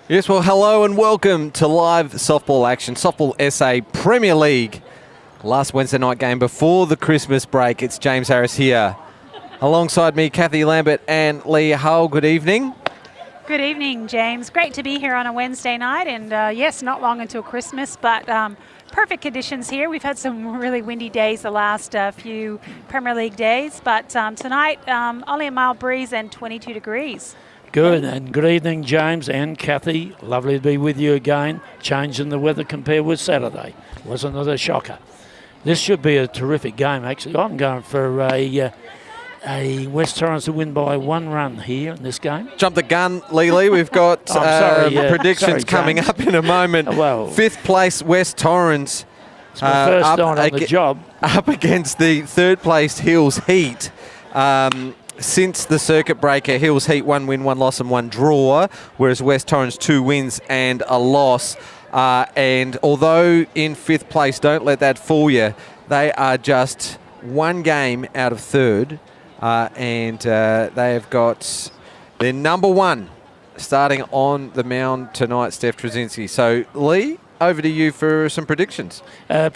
Yes, well, hello and welcome to live softball action. Softball SA Premier League. Last Wednesday night game before the Christmas break. It's James Harris here. Alongside me, Kathy Lambert and Lee Hull. Good evening. Good evening, James. Great to be here on a Wednesday night. And yes, not long until Christmas, but perfect conditions here. We've had some really windy days the last few Premier League days. But tonight, only a mild breeze and 22 degrees. Good, and good evening, James and Kathy. Lovely to be with you again. Change in the weather compared with Saturday. Wasn't it a shocker? This should be a terrific game, actually. I'm going for a West Torrens to win by 1 run here in this game. Jump the gun, Lee. We've got predictions coming up in a moment. Well, 5th place, West Torrens. It's my first night on the job. Up against the 3rd place Hills Heat. Since the circuit breaker, Hills Heat 1 win, 1 loss and 1 draw, whereas West Torrens 2 wins and a loss. And although in 5th place, don't let that fool you, they are just 1 game out of 3rd. And they have got their number 1 starting on the mound tonight, Steph Tracinsky. So, Lee, over to you for some predictions. I'm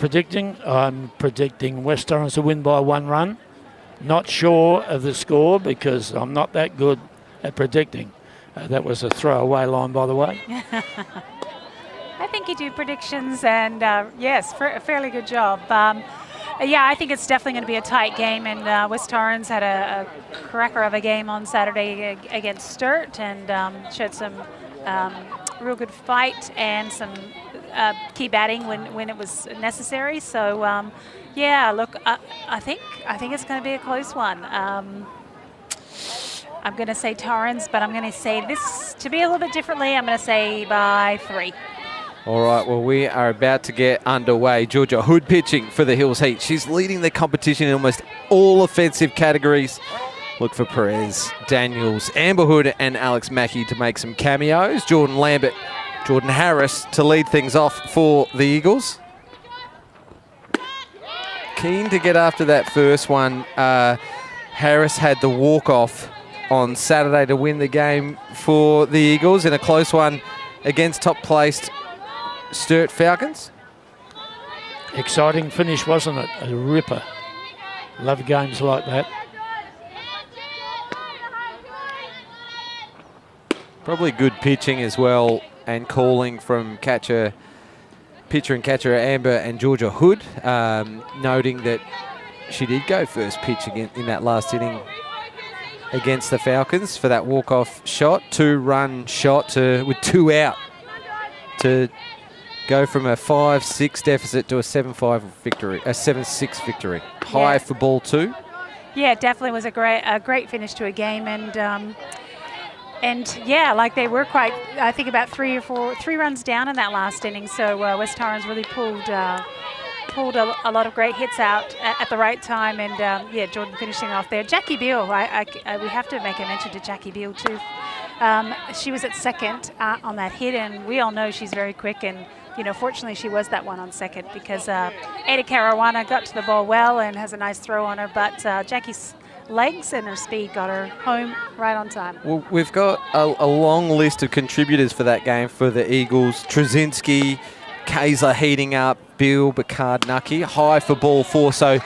predicting West Torrens to win by 1 run. Not sure of the score because I'm not that good at predicting. That was a throwaway line, by the way. I think you do predictions, and yes, a fairly good job. Yeah, I think it's definitely going to be a tight game, and West Torrens had a cracker of a game on Saturday against Sturt and showed some real good fight and some key batting when it was necessary. So, yeah, look, I think it's going to be a close one. I'm going to say Torrens, but I'm going to say this to be a little bit differently. I'm going to say by 3. All right, well, we are about to get underway. Georgia Hood pitching for the Hills Heat. She's leading the competition in almost all offensive categories. Look for Perez, Daniels, Amber Hood and Alex Mackey to make some cameos. Jordan Lambert, Jordan Harris to lead things off for the Eagles. Keen to get after that first one. Harris had the walk-off on Saturday to win the game for the Eagles in a close one against top-placed Sturt Falcons. Exciting finish, wasn't it? A ripper. Love games like that. Probably good pitching as well and calling from pitcher and catcher Amber and Georgia Hood, noting that she did go first pitch again in that last inning against the Falcons for that walk-off shot, 2-run shot with 2 out to go from a 5-6 deficit to a 7-5 victory, a 7-6 victory. High for ball 2. Yeah, it definitely was a great finish to a game, and yeah, like they were quite, I think about 3 runs down in that last inning. So West Torrens really pulled a lot of great hits out at the right time, and yeah, Jordan finishing off there. Jackie Beal, we have to make a mention to Jackie Beal too. She was at second on that hit, and we all know she's very quick, and fortunately she was that one on second because Ada Caruana got to the ball well and has a nice throw on her, but Jackie's legs and her speed got her home right on time. Well, we've got a long list of contributors for that game for the Eagles. Tracinsky, Kayser heating up, Bill, Picard, Knucky. High for ball 4, so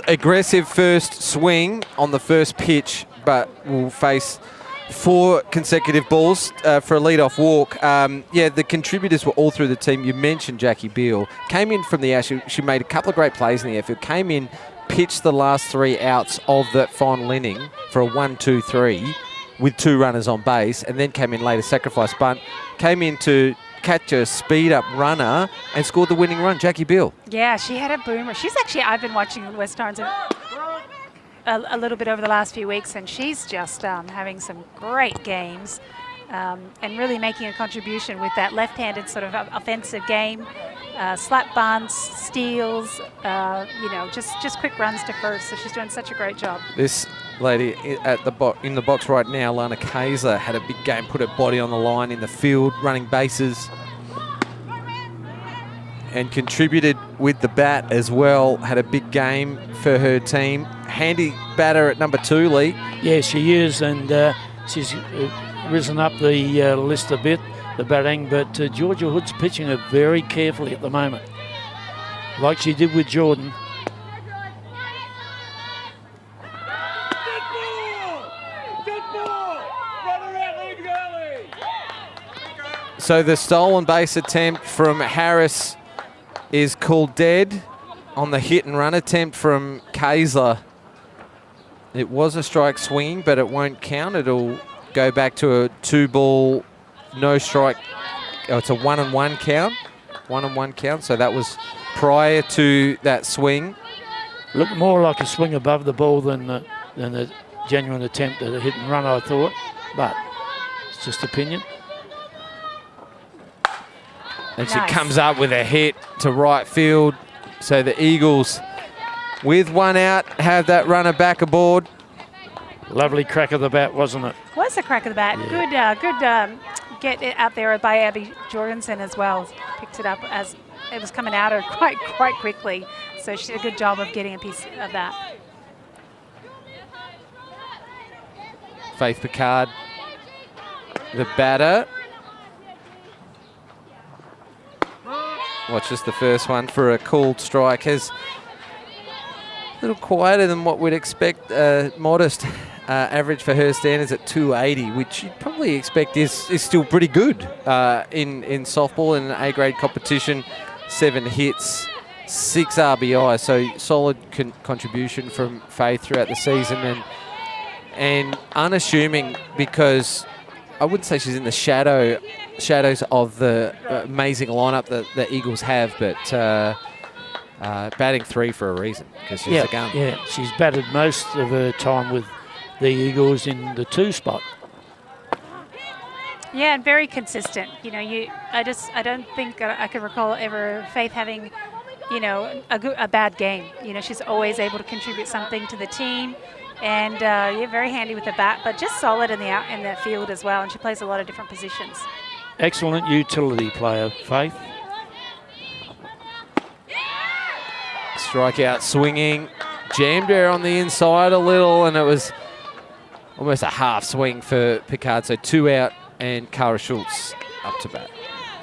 aggressive first swing on the first pitch, but will face 4 consecutive balls for a lead-off walk. Yeah, the contributors were all through the team. You mentioned Jackie Beal. Came in from the ash. She made a couple of great plays in the airfield. Came in, pitched the last 3 outs of that final inning for a 1-2-3 with 2 runners on base, and then came in later, sacrifice bunt. Came in to catch a speed-up runner and scored the winning run, Jackie Beal. Yeah, she had a boomer. She's actually, I've been watching West Torrens a little bit over the last few weeks, and she's just having some great games and really making a contribution with that left-handed sort of offensive game. Slap bunts, steals, just quick runs to first. So she's doing such a great job. This lady in the box right now, Lana Kayser, had a big game, put her body on the line in the field, running bases, and contributed with the bat as well. Had a big game for her team. Handy batter at number 2, Lee. Yeah, she is, and she's risen up the list a bit. the batting, but Georgia Hood's pitching her very carefully at the moment, like she did with Jordan. So the stolen base attempt from Harris is called dead on the hit and run attempt from Kayser. It was a strike swinging, but it won't count. It'll go back to a 2-ball, no strike. Oh, it's a 1-1 count. 1-1 count. So that was prior to that swing. Looked more like a swing above the ball than the genuine attempt at a hit and run, I thought. But it's just opinion. And she comes up with a hit to right field. So the Eagles, with one out, have that runner back aboard. Lovely crack of the bat, wasn't it? Was a crack of the bat. Yeah. Good get it out there by Abby Jorgensen as well. Picked it up as it was coming out her quite quickly. So she did a good job of getting a piece of that. Faith Picard, the batter. Watch just the first one for a called strike. Has a little quieter than what we'd expect. Modest average for her standards at 280, which you'd probably expect is still pretty good in softball in an A-grade competition. 7 hits, 6 RBI, so solid contribution from Faith throughout the season, and unassuming, because I wouldn't say she's in the shadows of the amazing lineup that the Eagles have, but batting 3 for a reason, because she's a gun. Yeah, she's batted most of her time with the Eagles in the 2 spot. Yeah, and very consistent. You know, I don't think I can recall ever Faith having, you know, a bad game. You know, she's always able to contribute something to the team, and very handy with the bat, but just solid in the field as well. And she plays a lot of different positions. Excellent utility player, Faith. Strikeout swinging, jammed her on the inside a little, and it was almost a half swing for Picard. So 2 out, and Cara Schultz up to bat.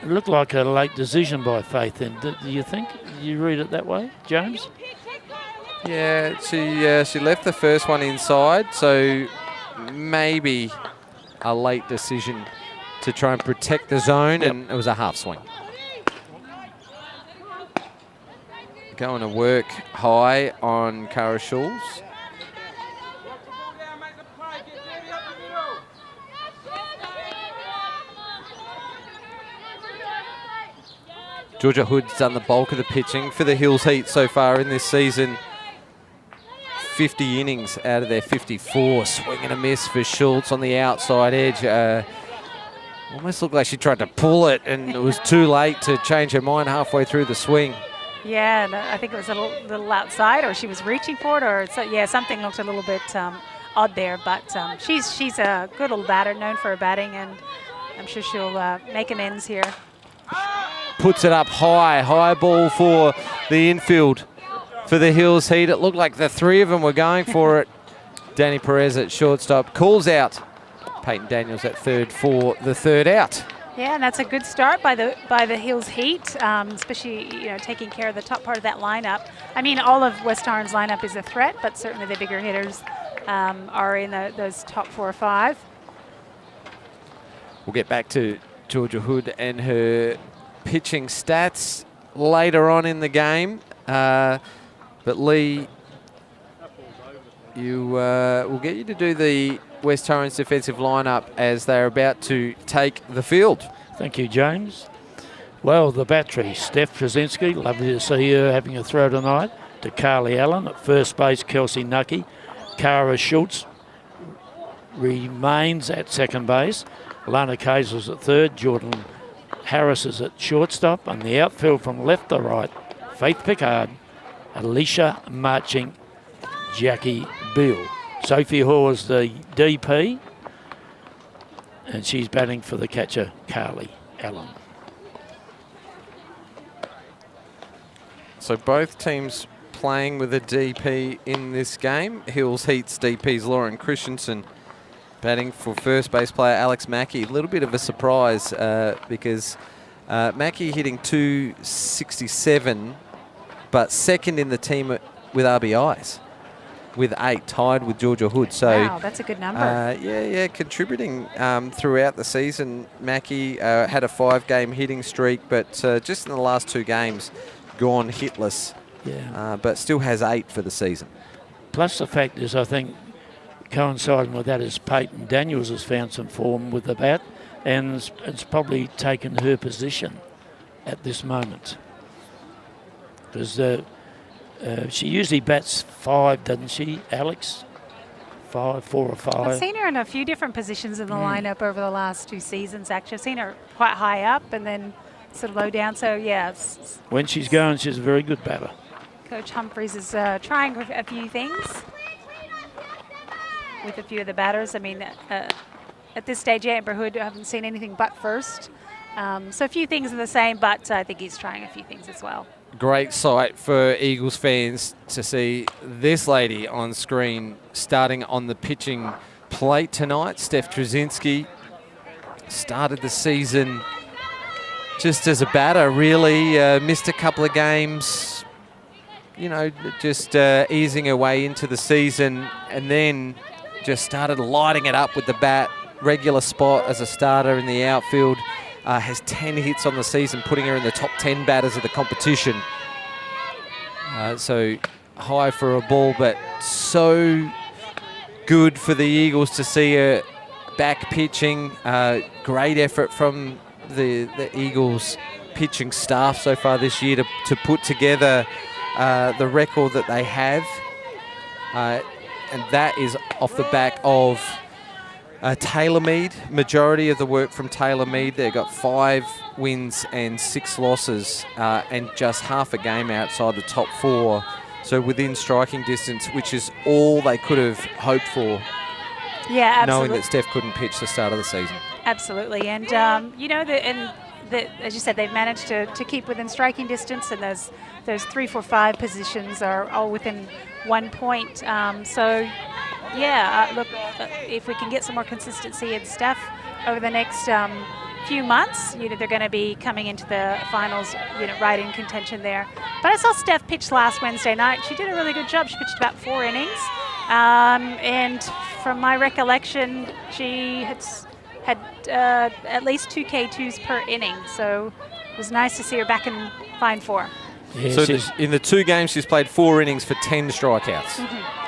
It looked like a late decision by Faith. And do you think you read it that way, James? Yeah, she left the first one inside, so maybe a late decision to try and protect the zone, and it was a half swing. Going to work high on Cara Schultz. Georgia Hood's done the bulk of the pitching for the Hills Heat so far in this season. 50 innings out of their 54. Swing and a miss for Schultz on the outside edge. Almost looked like she tried to pull it, and it was too late to change her mind halfway through the swing. Yeah, and I think it was a little outside, or she was reaching for it, or something looked a little bit odd there. But she's a good little batter, known for her batting, and I'm sure she'll make amends here. Puts it up high ball for the infield for the Hills Heat. It looked like the 3 of them were going for it. Danny Perez at shortstop calls out Peyton Daniels at third for the 3rd out. Yeah, and that's a good start by the Hills Heat, especially taking care of the top part of that lineup. I mean, all of West Torrens' lineup is a threat, but certainly the bigger hitters are in those top 4 or 5. We'll get back to Georgia Hood and her pitching stats later on in the game. But Lee, we'll get you to do the West Torrens defensive lineup as they're about to take the field. Thank you, James. Well, the battery, Steph Tracinsky, lovely to see her having a throw tonight. To Carly Allen at first base, Kelsey Knucky. Cara Schultz remains at second base. Lana Kaiser's at third. Jordan Harris is at shortstop. And the outfield from left to right, Faith Picard, Alicia Marching, Jackie Bill. Sophie Hall is the DP, and she's batting for the catcher, Carly Allen. So both teams playing with a DP in this game. Hills Heat's DP's Lauren Christensen Batting for first base player Alex Mackey. A little bit of a surprise because Mackey hitting 267, but second in the team with RBIs, with 8, tied with Georgia Hood. So wow, that's a good number. Yeah, contributing throughout the season. Mackey had a 5-game hitting streak, but just in the last 2 games, gone hitless. Yeah. But still has 8 for the season. Plus the fact is, I think, coinciding with that is Peyton Daniels has found some form with the bat, and it's probably taken her position at this moment. Because she usually bats 5, doesn't she, Alex? 4 or 5. I've seen her in a few different positions in the lineup over the last 2 seasons, actually. I've seen her quite high up and then sort of low down. So, yeah. When she's going, she's a very good batter. Coach Humphreys is trying a few things with a few of the batters. I mean, at this stage, Amber Hood, I haven't seen anything but first. So a few things are the same, but I think he's trying a few things as well. Great sight for Eagles fans to see this lady on screen starting on the pitching plate tonight. Steph Tracinsky started the season just as a batter, really. Missed a couple of games, you know, just easing her way into the season, and then just started lighting it up with the bat. Regular spot as a starter in the outfield. Has 10 hits on the season, putting her in the top 10 batters of the competition. So high for a ball, but so good for the Eagles to see her back pitching. Great effort from the Eagles pitching staff so far this year to put together the record that they have. And that is off the back of TaylorMade. Majority of the work from TaylorMade. They've got 5 wins and 6 losses and just half a game outside the top 4. So within striking distance, which is all they could have hoped for. Yeah, absolutely. Knowing that Steph couldn't pitch the start of the season. Absolutely. And, you know, as you said, they've managed to keep within striking distance, and those 3, 4, 5 positions are all within 1 point. So, yeah, look, if we can get some more consistency in Steph over the next few months, you know, they're going to be coming into the finals, you know, right in contention there. But I saw Steph pitch last Wednesday night. She did a really good job. She pitched about 4 innings. And from my recollection, she had at least 2 K2s per inning. So it was nice to see her back in fine form. Yeah, so in the 2 games, she's played 4 innings for 10 strikeouts. Mm-hmm.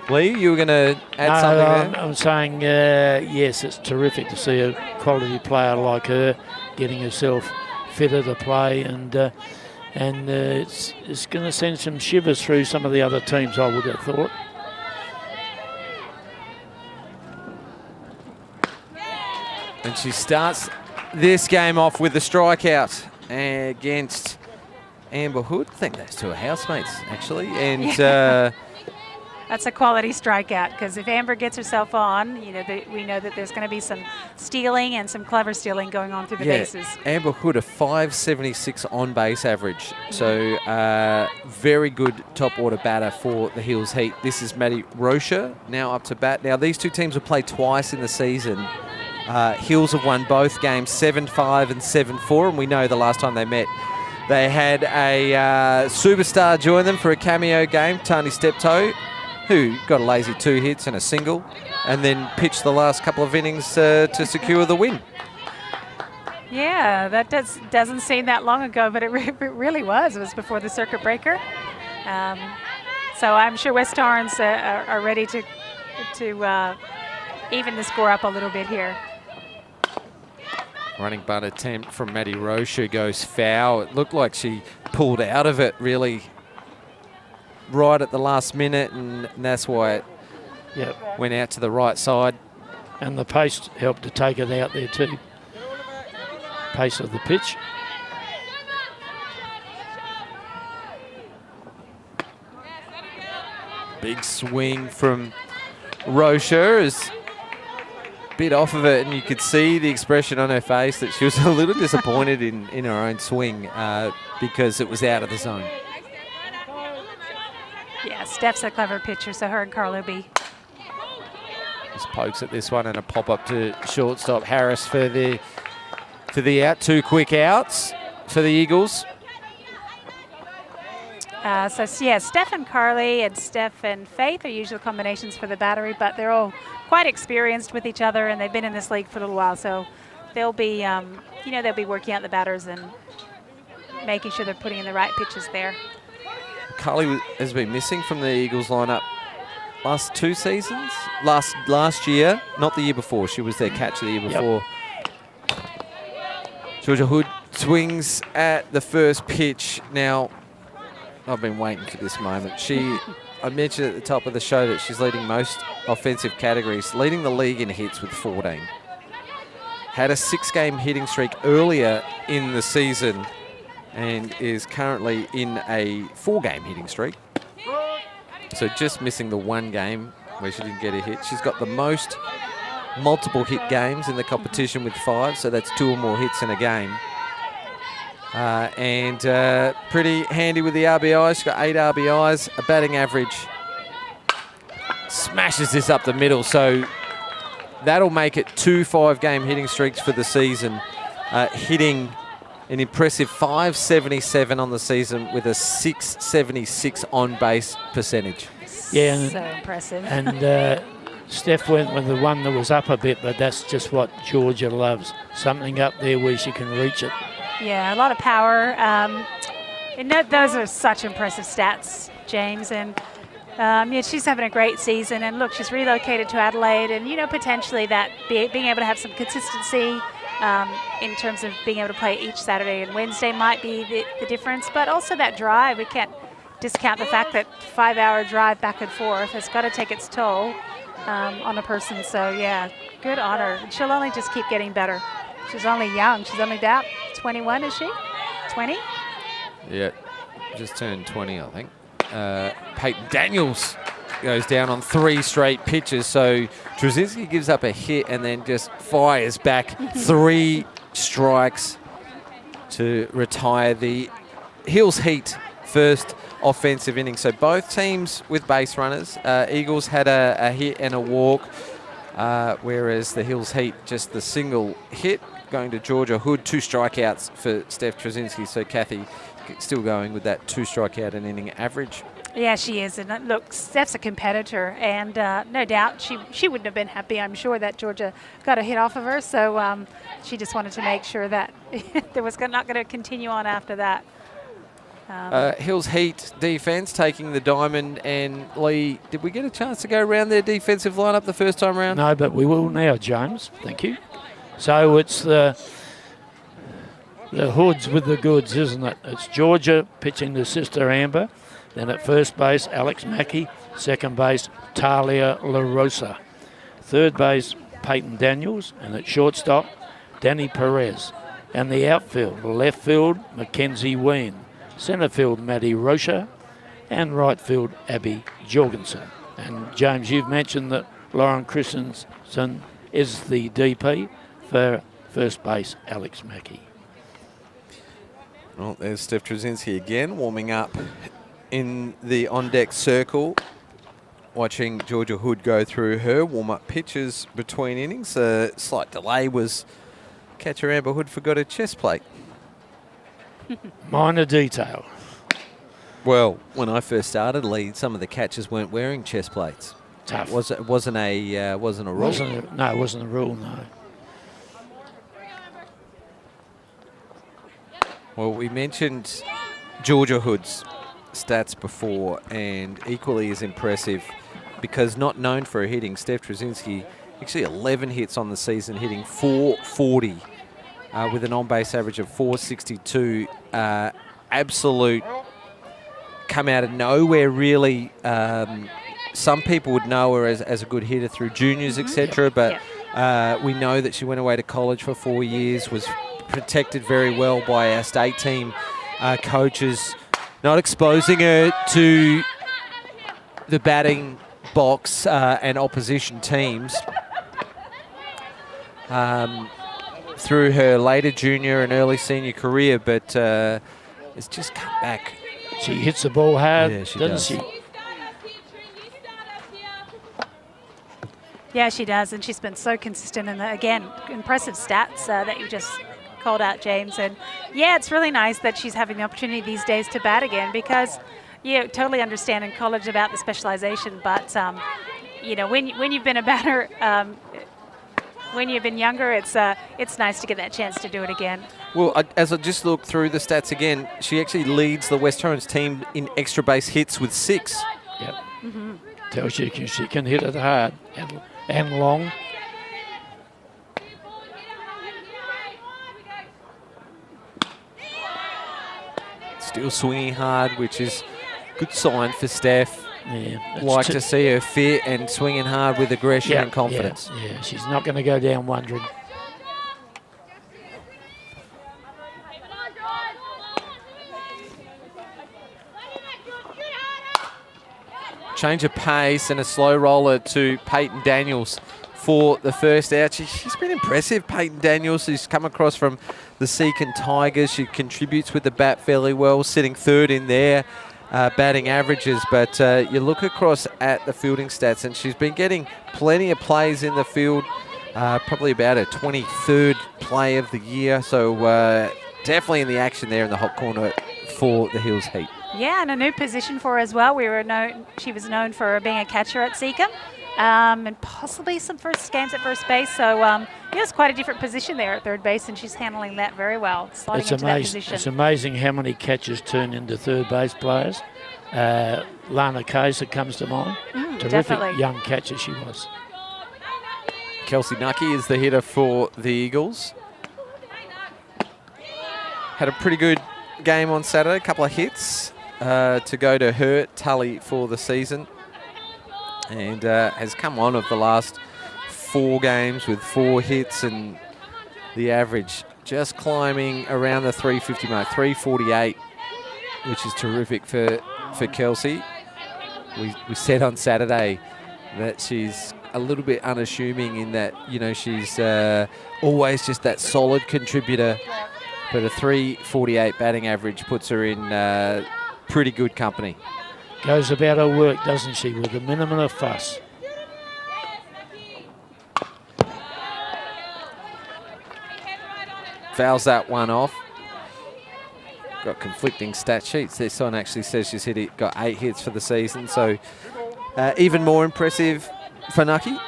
Lee, you were going to add something there? I'm saying, yes, it's terrific to see a quality player like her getting herself fitter to play, and it's going to send some shivers through some of the other teams, I would have thought. And she starts this game off with a strikeout against Amber Hood. I think those 2 are housemates, actually. And that's a quality strikeout, because if Amber gets herself on, you know, we know that there's going to be some stealing and some clever stealing going on through the bases. Amber Hood, a 576 on base average. So very good top order batter for the Hills Heat. This is Maddie Rocha now up to bat. Now these 2 teams have played twice in the season. Hills have won both games 7-5 and 7-4, and we know the last time they met they had a superstar join them for a cameo game, Tani Steptoe, who got a lazy 2 hits and a single, and then pitched the last couple of innings to secure the win. Yeah, that doesn't seem that long ago, but it really was. It was before the circuit breaker. So I'm sure West Torrens are ready to even the score up a little bit here. Running bunt attempt from Maddie Rocha goes foul. It looked like she pulled out of it really right at the last minute, and that's why it went out to the right side. And the pace helped to take it out there too. Pace of the pitch. Big swing from Rocha, is a bit off of it, and you could see the expression on her face that she was a little disappointed in her own swing because it was out of the zone. Yeah, Steph's a clever pitcher, so her and Carl will be. Just pokes at this one and a pop-up to shortstop Harris for the out. 2 quick outs for the Eagles. Steph and Carly and Steph and Faith are usual combinations for the battery, but they're all quite experienced with each other, and they've been in this league for a little while, so they'll be, they'll be working out the batters and making sure they're putting in the right pitches there. Carly has been missing from the Eagles lineup last 2 seasons. Last year, not the year before. She was their catcher the year before. Georgia Hood swings at the first pitch. Now, I've been waiting for this moment. I mentioned at the top of the show that she's leading most offensive categories, leading the league in hits with 14. Had a 6-game hitting streak earlier in the season and is currently in a 4-game hitting streak. So just missing the 1 game where she didn't get a hit. She's got the most multiple hit games in the competition with 5, so that's 2 or more hits in a game. Pretty handy with the RBIs. She's got 8 RBIs, a batting average. Smashes this up the middle, so that'll make it 2 5-game hitting streaks for the season. Hitting an impressive 577 on the season with a 676 on-base percentage. Yeah, so impressive. And Steph went with the one that was up a bit, but that's just what Georgia loves. Something up there where she can reach it. Yeah, a lot of power. Those are such impressive stats, James. And she's having a great season. And look, she's relocated to Adelaide, and potentially that being able to have some consistency in terms of being able to play each Saturday and Wednesday might be the difference. But also that drive, we can't discount the fact that 5-hour drive back and forth has got to take its toll on a person. So yeah, good on her. And she'll only just keep getting better. She's only young. She's only about 21, is she? 20? Yeah, just turned 20, I think. Peyton Daniels goes down on 3 straight pitches. So Tracinsky gives up a hit and then just fires back 3 strikes to retire the Hills Heat first offensive inning. So both teams with base runners. Eagles had a hit and a walk, whereas the Hills Heat just the single hit going to Georgia Hood. 2 strikeouts for Steph Tracinsky. So Kathy still going with that 2 strikeout an inning average. Yeah, she is. And look, Steph's a competitor, and no doubt she wouldn't have been happy, I'm sure, that Georgia got a hit off of her. So she just wanted to make sure that there was not going to continue on after that. Hills Heat defense taking the diamond, and Lee, did we get a chance to go around their defensive lineup the first time around? No, but we will now, James. Thank you. So it's the hoods with the goods, isn't it? It's Georgia pitching to Sister Amber. Then at first base, Alex Mackey. Second base, Natalia Larosa. Third base, Peyton Daniels. And at shortstop, Danny Perez. And the outfield, left field, Mackenzie Wayne. Centre field, Maddie Rocha. And right field, Abby Jorgensen. And James, you've mentioned that Lauren Christensen is the DP for first base, Alex Mackey. Well, there's Steph Tracinsky again, warming up in the on-deck circle, watching Georgia Hood go through her warm-up pitches between innings. A slight delay was catcher Amber Hood forgot her chest plate. Minor detail. Well, when I first started, Lee, some of the catchers weren't wearing chest plates. Tough. Wasn't a rule. It wasn't a rule, no. Well, we mentioned Georgia Hood's stats before, and equally as impressive because not known for her hitting, Steph Tracinsky actually 11 hits on the season, hitting .440 with an on-base average of .462. Absolute come out of nowhere, really. Some people would know her as a good hitter through juniors, etc. But we know that she went away to college for 4 years, was protected very well by our state team coaches, not exposing her to the batting box and opposition teams through her later junior and early senior career, but it's just come back. She hits the ball hard, yeah, she doesn't does. she? Yeah, she does, and she's been so consistent. And again, impressive stats that you just called out, James. And yeah, it's really nice that she's having the opportunity these days to bat again, because you totally understand in college about the specialization, but you know, when you've been a batter, when you've been younger, it's nice to get that chance to do it again. Well, as I just looked through the stats again, she actually leads the West Torrens team in extra base hits with 6. Yep. Tells you she can hit it hard and long. Still swinging hard, which is a good sign for Steph. Yeah, Like to see her fit and swinging hard with aggression and confidence. Yeah, she's not going to go down wondering. Change of pace and a slow roller to Peyton Daniels for the first out. She's been impressive, Peyton Daniels. She's come across from the Seacon Tigers. She contributes with the bat fairly well, sitting third in their batting averages. But you look across at the fielding stats, and she's been getting plenty of plays in the field, probably about her 23rd play of the year. So definitely in the action there in the hot corner for the Hills Heat. Yeah, and a new position for her as well. She was known for being a catcher at Seacon, and possibly some first games at first base. So yeah, it's quite a different position there at third base, and she's handling that very well, sliding into that position. It's amazing how many catchers turn into third base players. Lana Kaiser comes to mind. Terrific Definitely. Young catcher she was. Kelsey Knucky is the hitter for the Eagles. Had a pretty good game on Saturday, a couple of hits to go to her tally for the season, and has come on of the last 4 games with 4 hits, and the average just climbing around the 350 mark, 348, which is terrific for Kelsey. We said on Saturday that she's a little bit unassuming in that, you know, she's always just that solid contributor, but a 348 batting average puts her in pretty good company. Goes about her work, doesn't she, with a minimum of fuss. Fouls that one off. Got conflicting stat sheets. This one actually says she's got 8 hits for the season, so even more impressive for Knucky.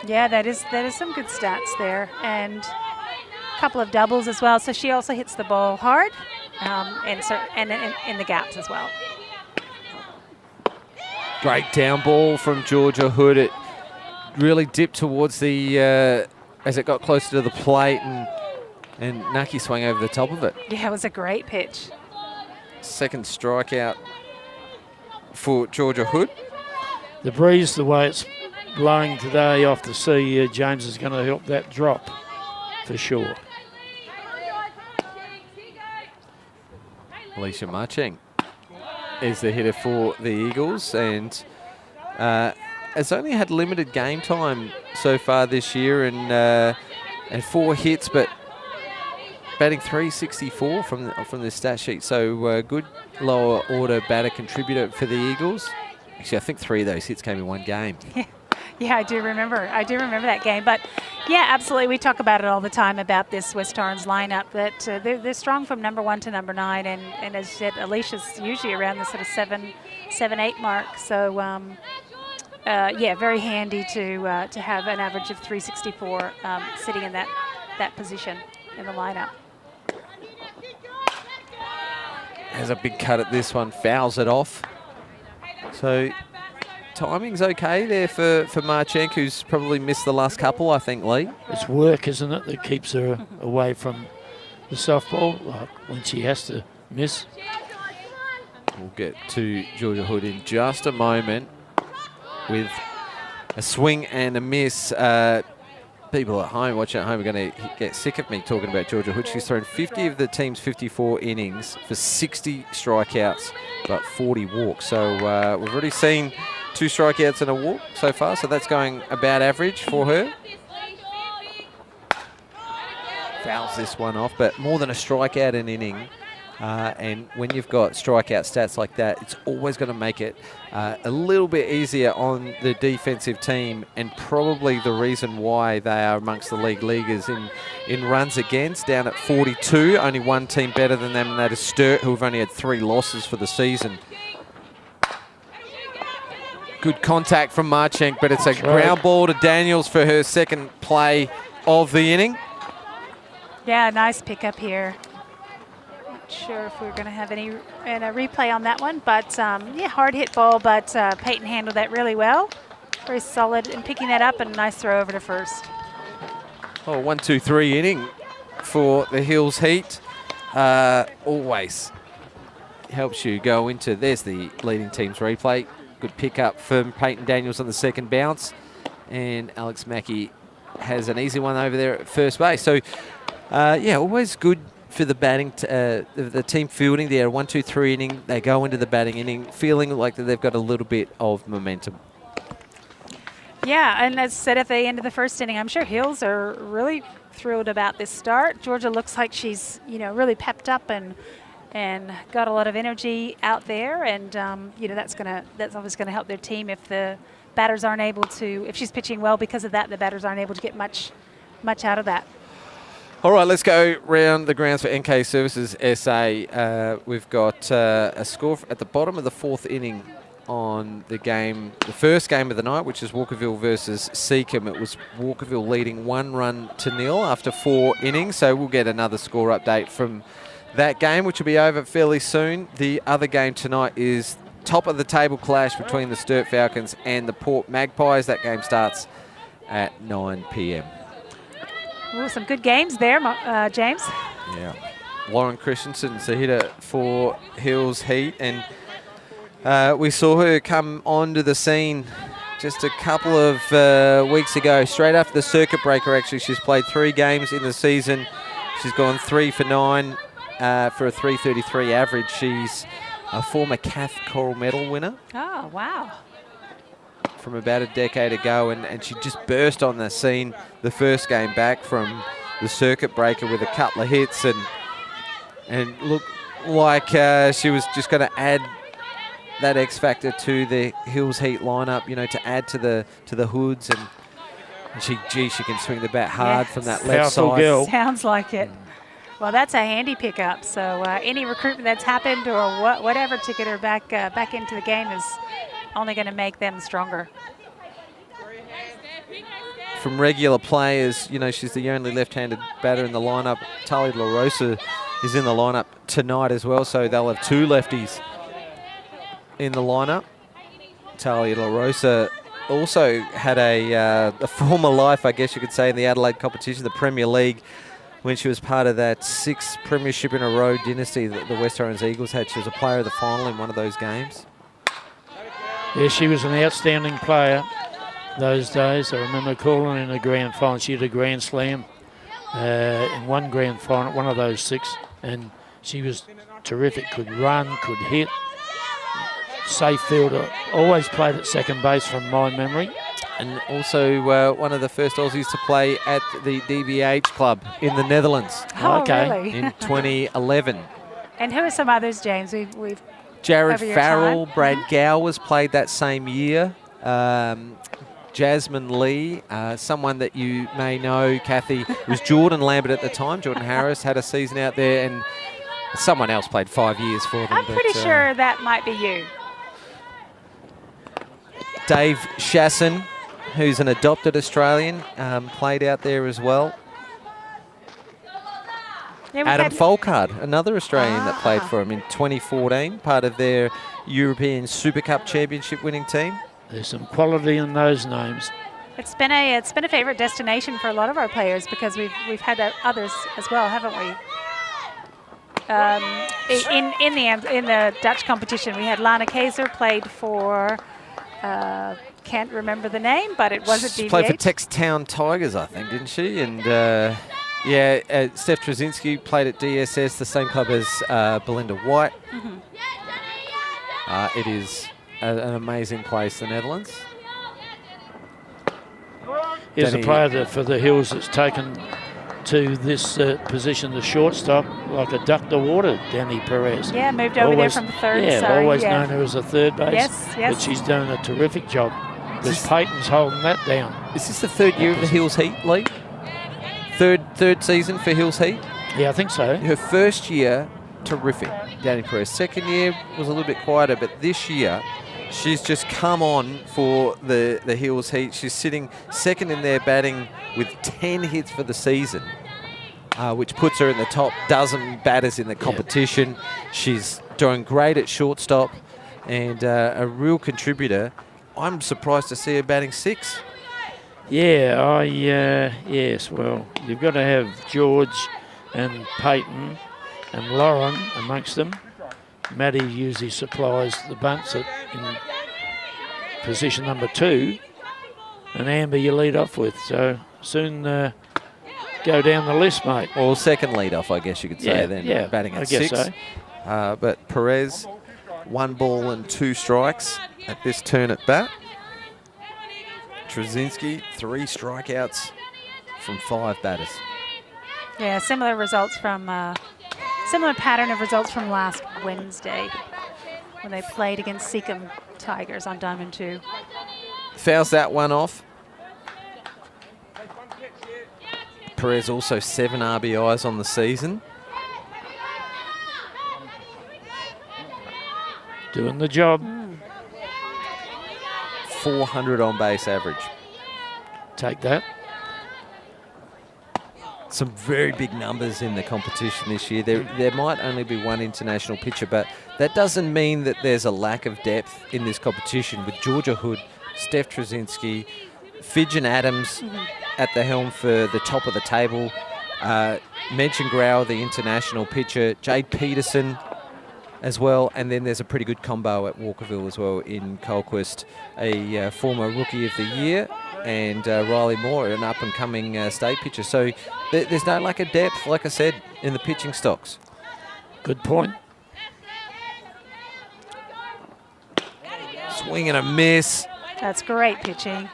Yeah, that is some good stats there, and a couple of doubles as well. So she also hits the ball hard, and in the gaps as well. Great down ball from Georgia Hood. It really dipped towards the as it got closer to the plate, and Knucky swung over the top of it. Yeah, it was a great pitch. Second strikeout for Georgia Hood. The breeze, the way it's blowing today off the sea, James, is going to help that drop for sure. Alicia Marching is the hitter for the Eagles, and has only had limited game time so far this year, and 4 hits, but batting 364 from the stat sheet. So good lower order batter contributor for the Eagles. Actually, I think 3 of those hits came in 1 game. Yeah, I do remember that game. But yeah, absolutely. We talk about it all the time about this West Torrens lineup, that they're strong from number 1 to number 9. And as you said, Alicia's usually around the sort of 7-8 mark. So yeah, very handy to have an average of 364 sitting in that position in the lineup. Has a big cut at this one, fouls it off. So timing's okay there for Marchenk, who's probably missed the last couple, I think, Lee. It's work, isn't it, that keeps her away from the softball when she has to miss. We'll get to Georgia Hood in just a moment with a swing and a miss. People at home, watching at home, are going to get sick of me talking about Georgia Hood. She's thrown 50 of the team's 54 innings for 60 strikeouts, but 40 walks. So we've already seen 2 strikeouts and a walk so far, so that's going about average for her. Fouls this one off, but more than a strikeout an inning And when you've got strikeout stats like that, it's always going to make it a little bit easier on the defensive team, and probably the reason why they are amongst the league leaguers in runs against, down at 42. Only one team better than them, and that is Sturt, who have only had 3 losses for the season. Good contact from Marchenk, but it's a ground ball to Daniels for her second play of the inning. Yeah, nice pickup here. Not sure if we're going to have any replay on that one, but yeah, hard hit ball, but Peyton handled that really well. Very solid in picking that up, and a nice throw over to first. Oh, 1-2-3 inning for the Hills Heat. Always helps you go into, there's the leading team's replay. Good pickup from Peyton Daniels on the second bounce, and Alex Mackey has an easy one over there at first base. So, yeah, always good for the batting, the team fielding there. 1-2-3 inning, they go into the batting inning feeling like that they've got a little bit of momentum. Yeah, and as said at the end of the first inning, I'm sure Hills are really thrilled about this start. Georgia looks like she's, really pepped up and got a lot of energy out there, and that's obviously gonna help their team if the batters aren't able to, if she's pitching well because of that, the batters aren't able to get much out of that. All right, let's go round the grounds for NK Services SA. We've got a score at the bottom of the 4th inning on the game, the first game of the night, which is Walkerville versus Seacombe. It was Walkerville leading 1-0 after 4 innings, so we'll get another score update from that game, which will be over fairly soon. The other game tonight is top of the table clash between the Sturt Falcons and the Port Magpies. That game starts at 9 p.m. Ooh, some good games there, James. Yeah. Lauren Christensen's the hitter for Hills Heat, and we saw her come onto the scene just a couple of weeks ago, straight after the circuit breaker. Actually, she's played 3 games in the season. She's gone 3 for 9 for a 3.33 average. She's a former CAF Coral Medal winner. Oh, wow. From about a decade ago, and she just burst on the scene the first game back from the circuit breaker with a couple of hits, and looked like she was just going to add that X factor to the Hills Heat lineup, to add to the hoods, and she can swing the bat hard from that left side. Girl. Sounds like it. Well, that's a handy pickup. So any recruitment that's happened or whatever to get her back into the game is only going to make them stronger. From regular players, she's the only left-handed batter in the lineup. Natalia Larosa is in the lineup tonight as well, so they'll have 2 lefties in the lineup. Natalia Larosa also had a former life, I guess you could say, in the Adelaide competition, the Premier League, when she was part of that 6th premiership in a row dynasty that the West Torrens Eagles had. She was a player of the final in one of those games. Yeah, she was an outstanding player those days. I remember calling in a grand final. She had a grand slam in one grand final, one of those 6, and she was terrific. Could run, could hit, safe fielder. Always played at second base from my memory. And also one of the first Aussies to play at the DBH club in the Netherlands. Oh, Okay. really? In 2011. And who are some others, James? We've Jared over your Farrell, time. Brad Gowers played that same year. Jasmine Lee, someone that you may know, Kathy, was Jordan Lambert at the time. Jordan Harris had a season out there, and someone else played 5 years for them. I'm pretty sure that might be you. Dave Shasson, who's an adopted Australian, played out there as well. Yeah, Adam Folkard, another Australian that played for him in 2014, part of their European Super Cup Championship winning team. There's some quality in those names. It's been a favorite destination for a lot of our players because we've had others as well, haven't we? In the Dutch competition, we had Lana Kaiser played for. Can't remember the name, but it was at DBH. She played for Textown Tigers, I think, didn't she? And Steph Tracinsky played at DSS, the same club as Belinda White. Mm-hmm. It is an amazing place, the Netherlands. Here's a player for the Hills that's taken to this position, the shortstop, like a duck to water, Danny Perez. Yeah, moved over there from third. Yeah, so, always known her as a third base. Yes, yes. But she's doing a terrific job because Peyton's holding that down. Is this the third year of the Hills Heat, Lee? Third season for Hills Heat? Yeah, I think so. Her first year, terrific, Danny Perez. Second year was a little bit quieter, but this year she's just come on for the Hills Heat. She's sitting second in their batting with 10 hits for the season, which puts her in the top dozen batters in the competition. She's doing great at shortstop and a real contributor. I'm surprised to see her batting 6. Yeah, yes, well, you've got to have George and Peyton and Lauren amongst them. Maddie usually supplies the bunts in position number 2, and Amber you lead off with. So soon go down the list, mate. Or second lead off, I guess you could say, yeah, batting at I guess 6. So. But Perez, 1 ball and 2 strikes at this turn at bat. Tracinsky, 3 strikeouts from 5 batters. Yeah, similar results from similar pattern of results from last Wednesday when they played against Seacombe Tigers on Diamond 2. Fouls that one off. Perez also 7 RBIs on the season. Doing the job. 400 on base average. Take that. Some very big numbers in the competition this year. There might only be 1 international pitcher, but that doesn't mean that there's a lack of depth in this competition with Georgia Hood, Steph Tracinsky, Fidge and Adams at the helm for the top of the table. Mention Grau, the international pitcher, Jade Peterson as well, and then there's a pretty good combo at Walkerville as well in Colquist, a former Rookie of the Year, and Riley Moore, an up-and-coming state pitcher. So there's no lack of depth, like I said, in the pitching stocks. Good point. Swing and a miss. That's great pitching.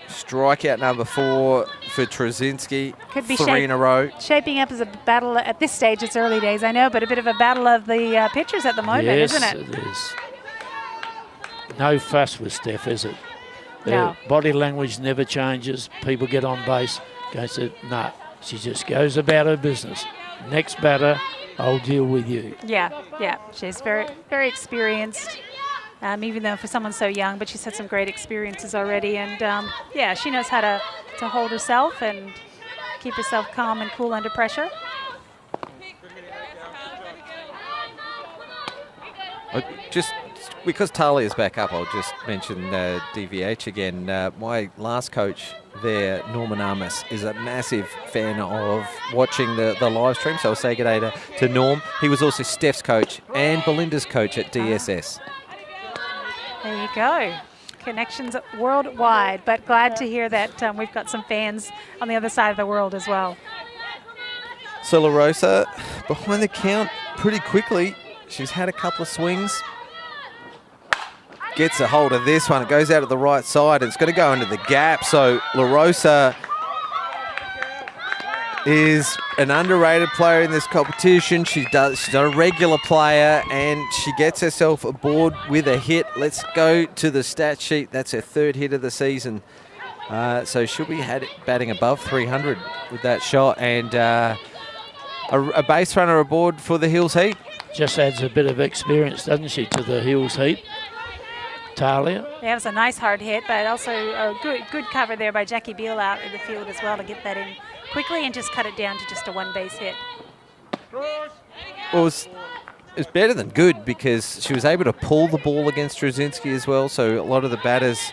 Strikeout number 4 for Tracinsky. Could be 3 in a row. Shaping up as a battle at this stage. It's early days, I know, but a bit of a battle of the pitchers at the moment, isn't it? Yes, it is. No fuss with Steph, is it? No. Body language never changes. People get on base. Goes to, nah, she just goes about her business. Next batter, I'll deal with you. Yeah. She's very, very experienced, even though for someone so young, but she's had some great experiences already. And, yeah, she knows how to hold herself and keep herself calm and cool under pressure. Just because Talia's back up, I'll just mention DVH again. My last coach there, Norman Armas, is a massive fan of watching the live stream, so I'll say good day to Norm. He was also Steph's coach and Belinda's coach at DSS. There you go. Connections worldwide, but glad to hear that we've got some fans on the other side of the world as well. So Larosa behind the count pretty quickly. She's had a couple of swings. Gets a hold of this one. It goes out to the right side. It's going to go into the gap. So Larosa is an underrated player in this competition. She's a regular player, and she gets herself aboard with a hit. Let's go to the stat sheet. That's her 3rd hit of the season. So she'll be batting above 300 with that shot, and a base runner aboard for the Hills Heat. Just adds a bit of experience, doesn't she, to the Hills Heat. Talia. Yeah, it was a nice hard hit, but also a good cover there by Jackie Beal out in the field as well to get that in quickly and just cut it down to just a 1-base hit. Well, it's better than good because she was able to pull the ball against Tracinsky as well. So a lot of the batters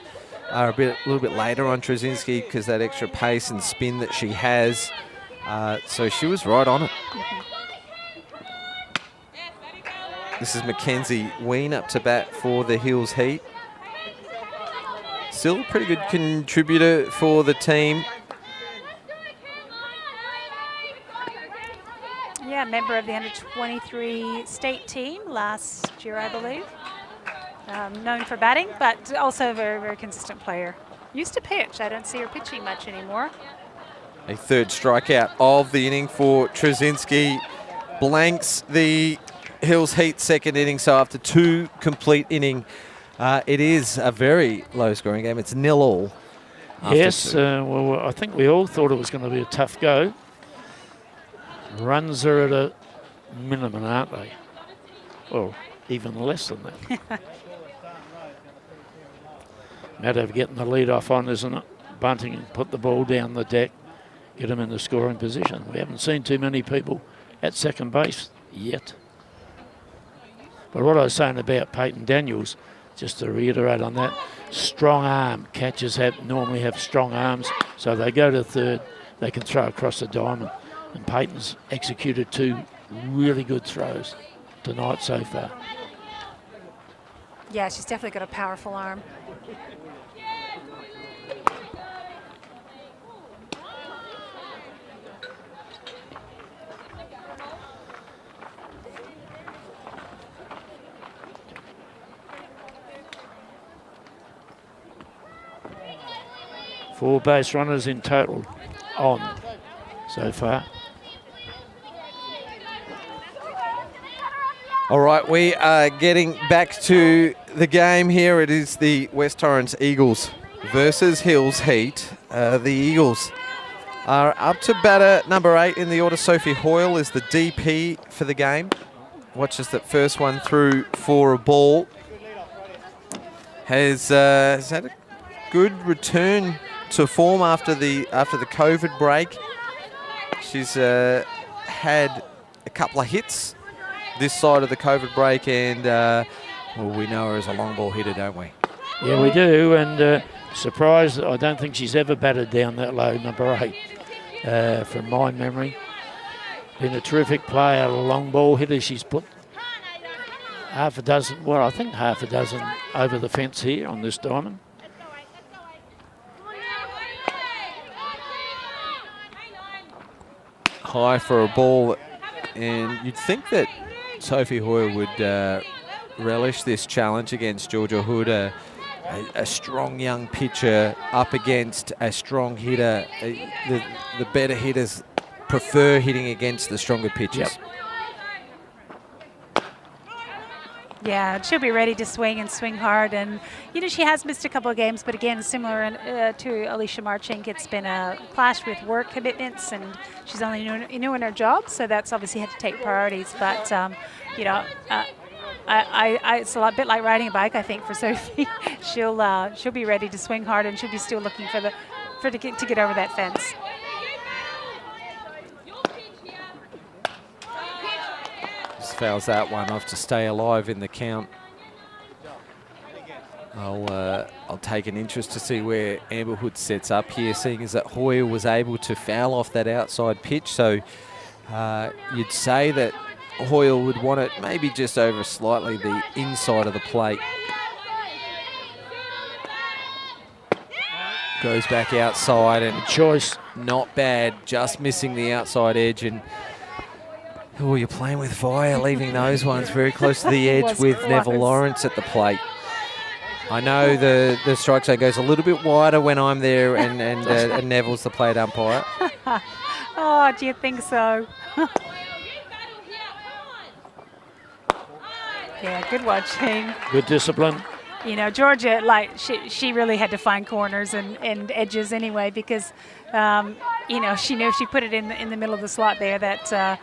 are a little bit later on Tracinsky because that extra pace and spin that she has. So she was right on it. This is Mackenzie Wayne up to bat for the Hills Heat. Still a pretty good contributor for the team. Yeah, member of the under-23 state team last year, I believe. Known for batting, but also a very, very consistent player. Used to pitch. I don't see her pitching much anymore. A third strikeout of the inning for Tracinsky. Blanks the Hills Heat second inning, so after 2 complete inning, it is a very low-scoring game. It's 0-0. Yes, well, I think we all thought it was going to be a tough go. Runs are at a minimum, aren't they? Well, even less than that. Matter of getting the lead off on, isn't it? Bunting and put the ball down the deck, get him in the scoring position. We haven't seen too many people at second base yet. But what I was saying about Peyton Daniels, just to reiterate on that, strong arm. Catchers normally have strong arms, so they go to third, they can throw across the diamond. And Peyton's executed 2 really good throws tonight so far. Yeah, she's definitely got a powerful arm. Four base runners in total on so far. All right, we are getting back to the game here. It is the West Torrens Eagles versus Hills Heat. The Eagles are up to batter number 8 in the order. Sophie Hoyle is the DP for the game. Watches that first one through for a ball. Has had a good return to form after the COVID break. She's had a couple of hits this side of the COVID break, and well, we know her as a long ball hitter, don't we? Yeah, we do, and surprised, I don't think she's ever batted down that low, number 8, from my memory. Been a terrific player, a long ball hitter. She's put half a dozen over the fence here on this diamond. High for a ball, and you'd think that Sophie Hoyle would relish this challenge against Georgia Hood, a strong young pitcher up against a strong hitter. The better hitters prefer hitting against the stronger pitchers. Yep. Yeah, she'll be ready to swing and swing hard. And, you know, she has missed a couple of games, but again, similar to Alicia Marchink, it's been a clash with work commitments, and she's only new in her job, so that's obviously had to take priorities. But, you know, it's a bit like riding a bike, I think, for Sophie. She'll be ready to swing hard, and she'll be still looking to get over that fence. Fouls that one off to stay alive in the count. I'll take an interest to see where Amber Hood sets up here, seeing as that Hoyle was able to foul off that outside pitch. So you'd say that Hoyle would want it maybe just over slightly the inside of the plate. Goes back outside, and Choice. Not bad, just missing the outside edge. And oh, you're playing with fire, leaving those ones very close to the edge with Neville Lawrence at the plate. I know the strike zone goes a little bit wider when I'm there, and Neville's the plate umpire. Oh, do you think so? Yeah, good watching. Good discipline. You know, Georgia, like, she really had to find corners and edges anyway, because, you know, she knew if she put it in the middle of the slot there that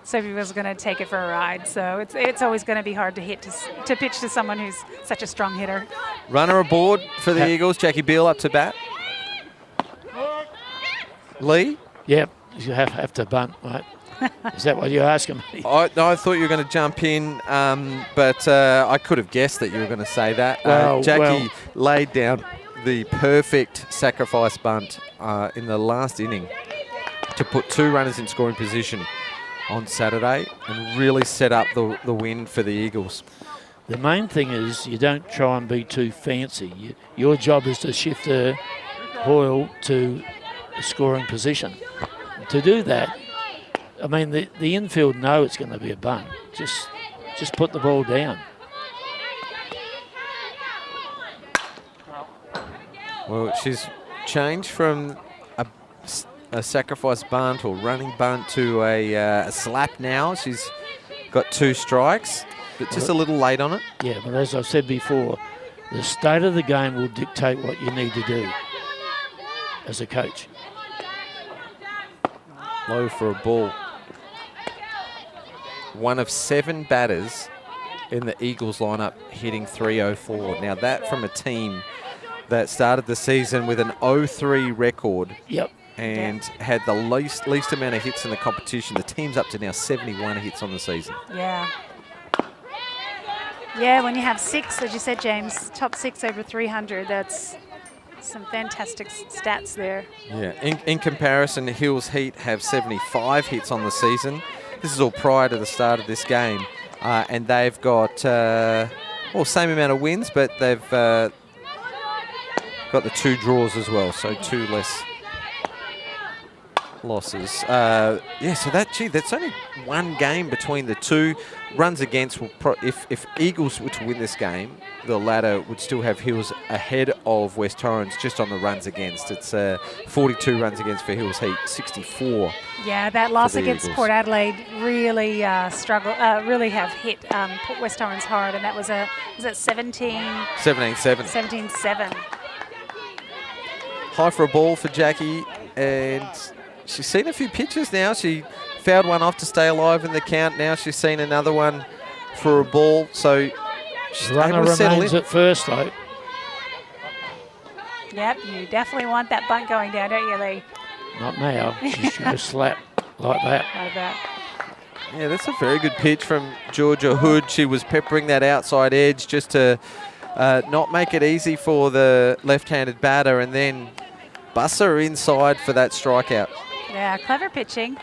Sophie was going to take it for a ride. So it's always going to be hard to pitch to someone who's such a strong hitter. Runner aboard for the Eagles. Jackie Beale up to bat. Lee? Yep, you have to bunt, right? Is that what you're asking me? I thought you were going to jump in, but I could have guessed that you were going to say that. Jackie laid down the perfect sacrifice bunt in the last inning to put 2 runners in scoring position on Saturday and really set up the win for the Eagles. The main thing is you don't try and be too fancy. Your job is to shift Hoyle to a scoring position. To do that, I mean, the infield know it's going to be a bunt. Just put the ball down. Well, she's changed from a sacrifice bunt or running bunt to a slap now. She's got 2 strikes, but just a little late on it. Yeah, but as I said before, the state of the game will dictate what you need to do as a coach. Low for a ball. One of 7 batters in the Eagles lineup hitting 304. Now that from a team that started the season with an 0-3 record. Yep. And had the least amount of hits in the competition. The team's up to now 71 hits on the season. Yeah. Yeah, when you have 6, as you said, James, top 6 over 300, that's some fantastic stats there. Yeah, in comparison, the Hills Heat have 75 hits on the season. This is all prior to the start of this game. And they've got, same amount of wins, but they've got the 2 draws as well, so 2 less losses. So that's only 1 game between the 2. Runs against, if Eagles were to win this game, the ladder would still have Hills ahead of West Torrens just on the runs against. It's 42 runs against for Hills Heat, 64. Yeah, that loss against Eagles. Port Adelaide really really have hit West Torrens hard, and that was a 17-7. 17-7. High for a ball for Jackie, and she's seen a few pitches now. She fouled one off to stay alive in the count. Now she's seen another one for a ball, so she's Runner able to settle remains in. at first, though. Yep, you definitely want that bunt going down, don't you, Lee? Not now. She should have slapped like that. Like that. Yeah, that's a very good pitch from Georgia Hood. She was peppering that outside edge just to not make it easy for the left-handed batter, and then bust her inside for that strikeout. Yeah, clever pitching.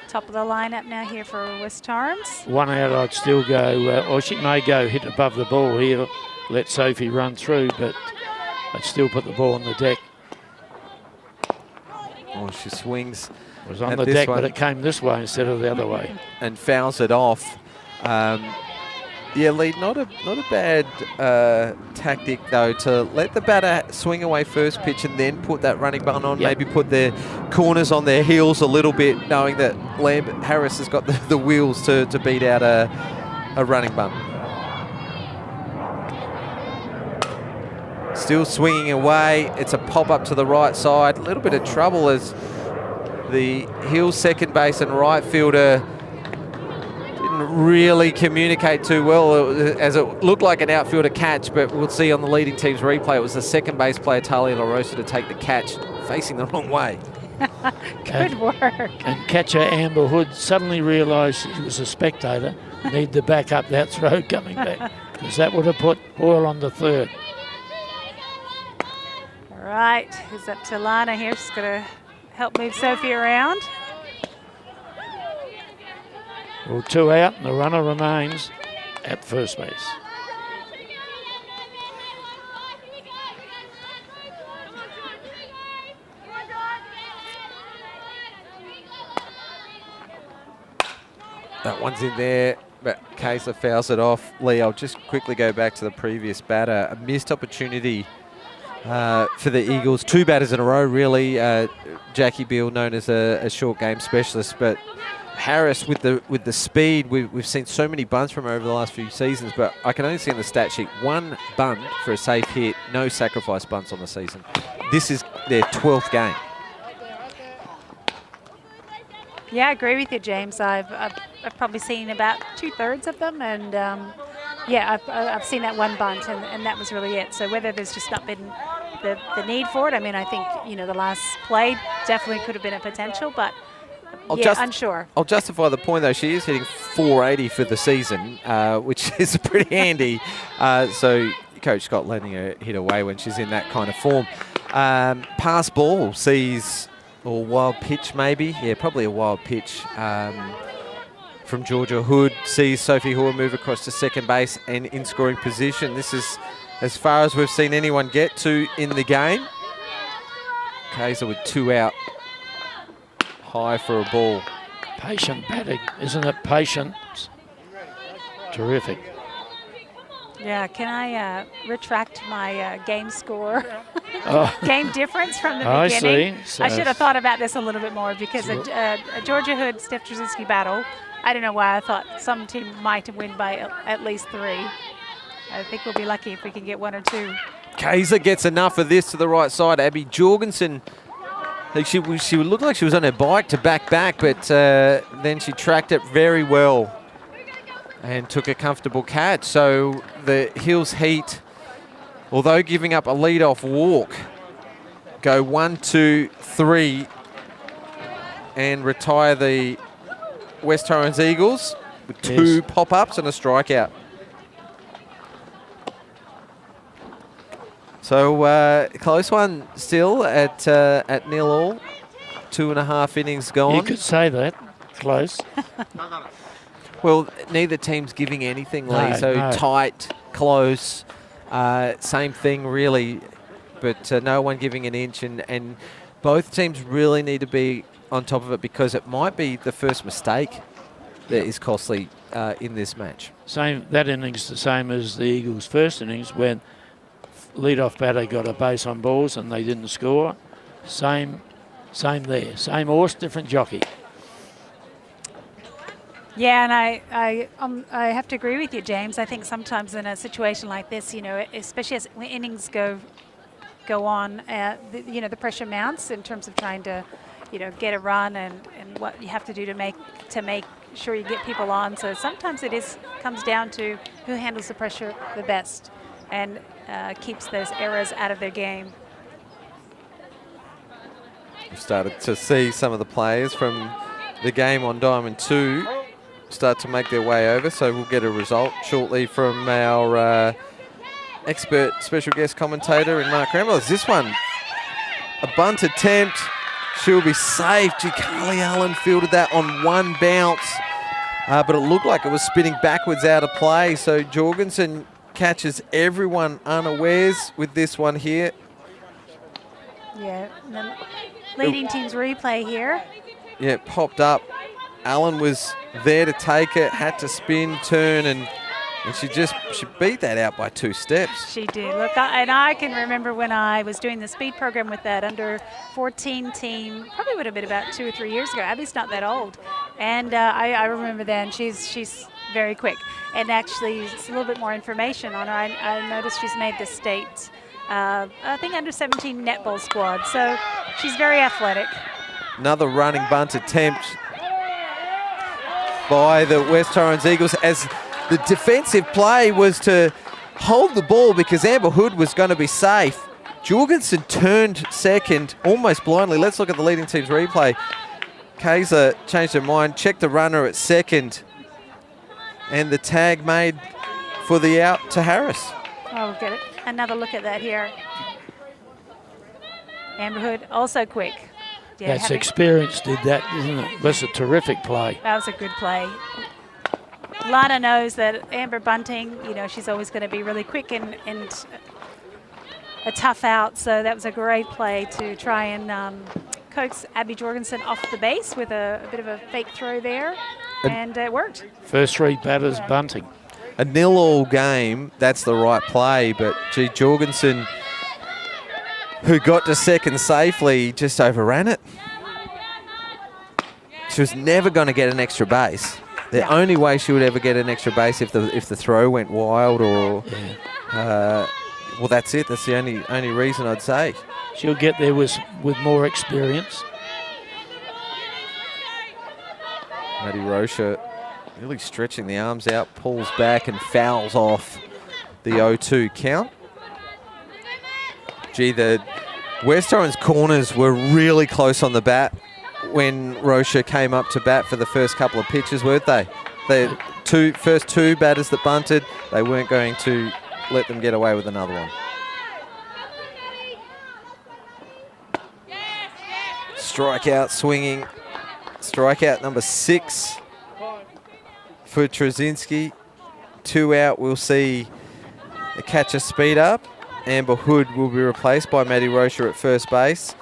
Top of the lineup now here for West Torrens. 1 out, I'd still go, or she may go hit above the ball here, let Sophie run through, but I'd still put the ball on the deck. Oh, she swings. It was on at the this deck, one but it came this way instead of the other way. and fouls it off. Yeah, Lee, not a bad tactic, though, to let the batter swing away first pitch and then put that running bunt on, Yep. maybe put their corners on their heels a little bit, knowing that Harris has got the wheels to beat out a running bunt. Still swinging away. It's a pop-up to the right side. A little bit of trouble as the Hills second base and right fielder really communicate too well, as it looked like an outfielder catch, but we'll see on the leading team's replay it was the second base player Natalia Larosa to take the catch, facing the wrong way. Good work. And catcher Amber Hood suddenly realised she was a spectator, need to back up that throw coming back, because that would have put Hoyle on the third. All right, it's up to Lana here. She's going to help move Sophie around. Well, 2 out, and the runner remains at first base. That one's in there, but Kayser fouls it off. Lee, I'll just quickly go back to the previous batter. A missed opportunity for the Eagles. 2 batters in a row, really. Jackie Beale, known as a short game specialist, but Harris with the speed, we've seen so many bunts from her over the last few seasons, but I can only see on the stat sheet 1 bunt for a safe hit, no sacrifice bunts on the season. This is their 12th game. Yeah, I agree with you, James. I've probably seen about 2/3 of them, and yeah, I've seen that 1 bunt, and that was really it. So whether there's just not been the need for it, I mean, I think, you know, the last play definitely could have been a potential, but unsure. I'll justify the point, though. She is hitting 480 for the season, which is pretty handy. So Coach Scott letting her hit away when she's in that kind of form. Pass ball sees, or wild pitch maybe. Yeah, probably a wild pitch from Georgia Hood. Sees Sophie Hoare move across to second base and in scoring position. This is as far as we've seen anyone get to in the game. Kaiser with 2 out. High for a ball. Patient batting, isn't it? Patience. Terrific. Yeah, can I retract my game score? game difference from the I beginning. see. So I should have thought about this a little bit more because a Georgia Hood Steph Tracinsky battle, I don't know why I thought some team might win by at least 3. I think we'll be lucky if we can get 1 or 2. Kaiser gets enough of this to the right side. Abby Jorgensen, she looked like she was on her bike to back, but then she tracked it very well and took a comfortable catch. So the Hills Heat, although giving up a lead-off walk, go 1, 2, 3 and retire the West Torrens Eagles with 2 pop-ups and a strikeout. So close one still at 0-0. 2.5 innings gone. You could say that. Close. Well, neither team's giving anything, Lee. No. Tight, close, same thing really. But no one giving an inch. And both teams really need to be on top of it because it might be the first mistake that is costly in this match. That innings the same as the Eagles' first innings when lead-off batter got a base on balls and they didn't score. Same there. Same horse, different jockey. Yeah, and I have to agree with you, James. I think sometimes in a situation like this, especially as innings go on, the pressure mounts in terms of trying to, get a run and what you have to do to make sure you get people on. So sometimes comes down to who handles the pressure the best and keeps those errors out of their game. We've started to see some of the players from the game on Diamond 2 start to make their way over, so we'll get a result shortly from our expert special guest commentator in Mark Ramblers. This one, a bunt attempt. She'll be safe. Carly Allen fielded that on 1 bounce, but it looked like it was spinning backwards out of play, so Jorgensen catches everyone unawares with this one here. Yeah, and the leading team's replay here. Yeah, it popped up. Allen was there to take it, had to spin, turn, and she beat that out by 2 steps. She did. Look, and I can remember when I was doing the speed program with that under 14 team, probably would have been about 2 or 3 years ago. Abby's not that old. And I remember then she's very quick. And actually, just a little bit more information on her. I noticed she's made the state, I think, under 17 netball squad. So she's very athletic. Another running bunt attempt by the West Torrens Eagles as the defensive play was to hold the ball because Amber Hood was going to be safe. Jorgensen turned second almost blindly. Let's look at the leading team's replay. Kaiser changed her mind, checked the runner at second, and the tag made for the out to Harris. Oh, we'll get another look at that here. Amber Hood also quick. Yeah, that's experience did that, isn't it? That's a terrific play. That was a good play. Lana knows that Amber bunting, she's always going to be really quick and a tough out. So that was a great play to try and coax Abby Jorgensen off the base with a bit of a fake throw there, and it worked. First 3 batters bunting. A 0-all game, that's the right play, but gee, Jorgensen, who got to second safely, just overran it. She was never going to get an extra base. The only way she would ever get an extra base if the throw went wild or, well, that's it. That's the only reason I'd say. She'll get there with more experience. Natalia Larosa really stretching the arms out, pulls back and fouls off the 0-2 count. Gee, the West Torrens corners were really close on the bat when Rocha came up to bat for the first couple of pitches, weren't they? The first 2 batters that bunted, they weren't going to let them get away with another one. Strikeout swinging. Strikeout number 6 for Tracinsky. 2 out, we'll see the catcher speed up. Amber Hood will be replaced by Maddie Rocha at first base.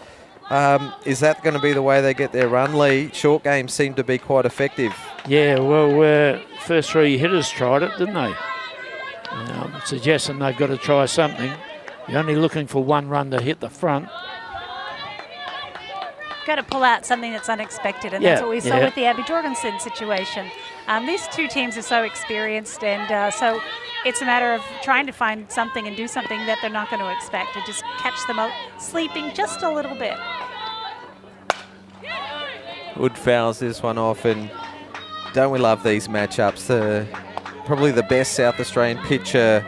Is that going to be the way they get their run, Lee? Short games seem to be quite effective. Yeah, well, first 3 hitters tried it, didn't they? Suggesting they've got to try something You're only looking for one run to hit the front. Got to pull out something that's unexpected, and that's what we saw with the Abby Jorgensen situation. These two teams are so experienced, and so it's a matter of trying to find something and do something that they're not going to expect, and just catch them out sleeping just a little bit. Wood fouls this one off, and don't we love these matchups? Probably the best South Australian pitcher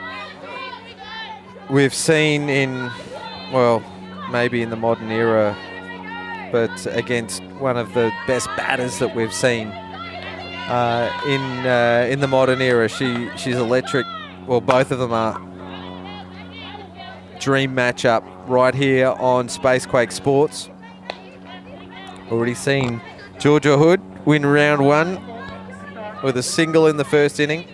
we've seen in, well, maybe in the modern era, but against one of the best batters that we've seen in the modern era. She's electric. Well, both of them are. Dream matchup right here on Spacequake Sports. Already seen Georgia Hood win round one with a single in the first inning.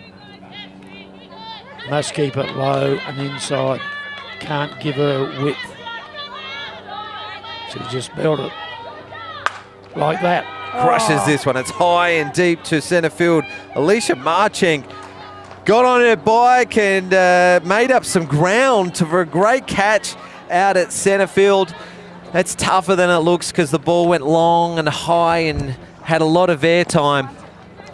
Must keep it low and inside. Can't give her width. She just built it like that. Crushes this one. It's high and deep to centre field. Alicia Marchink got on her bike and made up some ground for a great catch out at centre field. That's tougher than it looks because the ball went long and high and had a lot of airtime.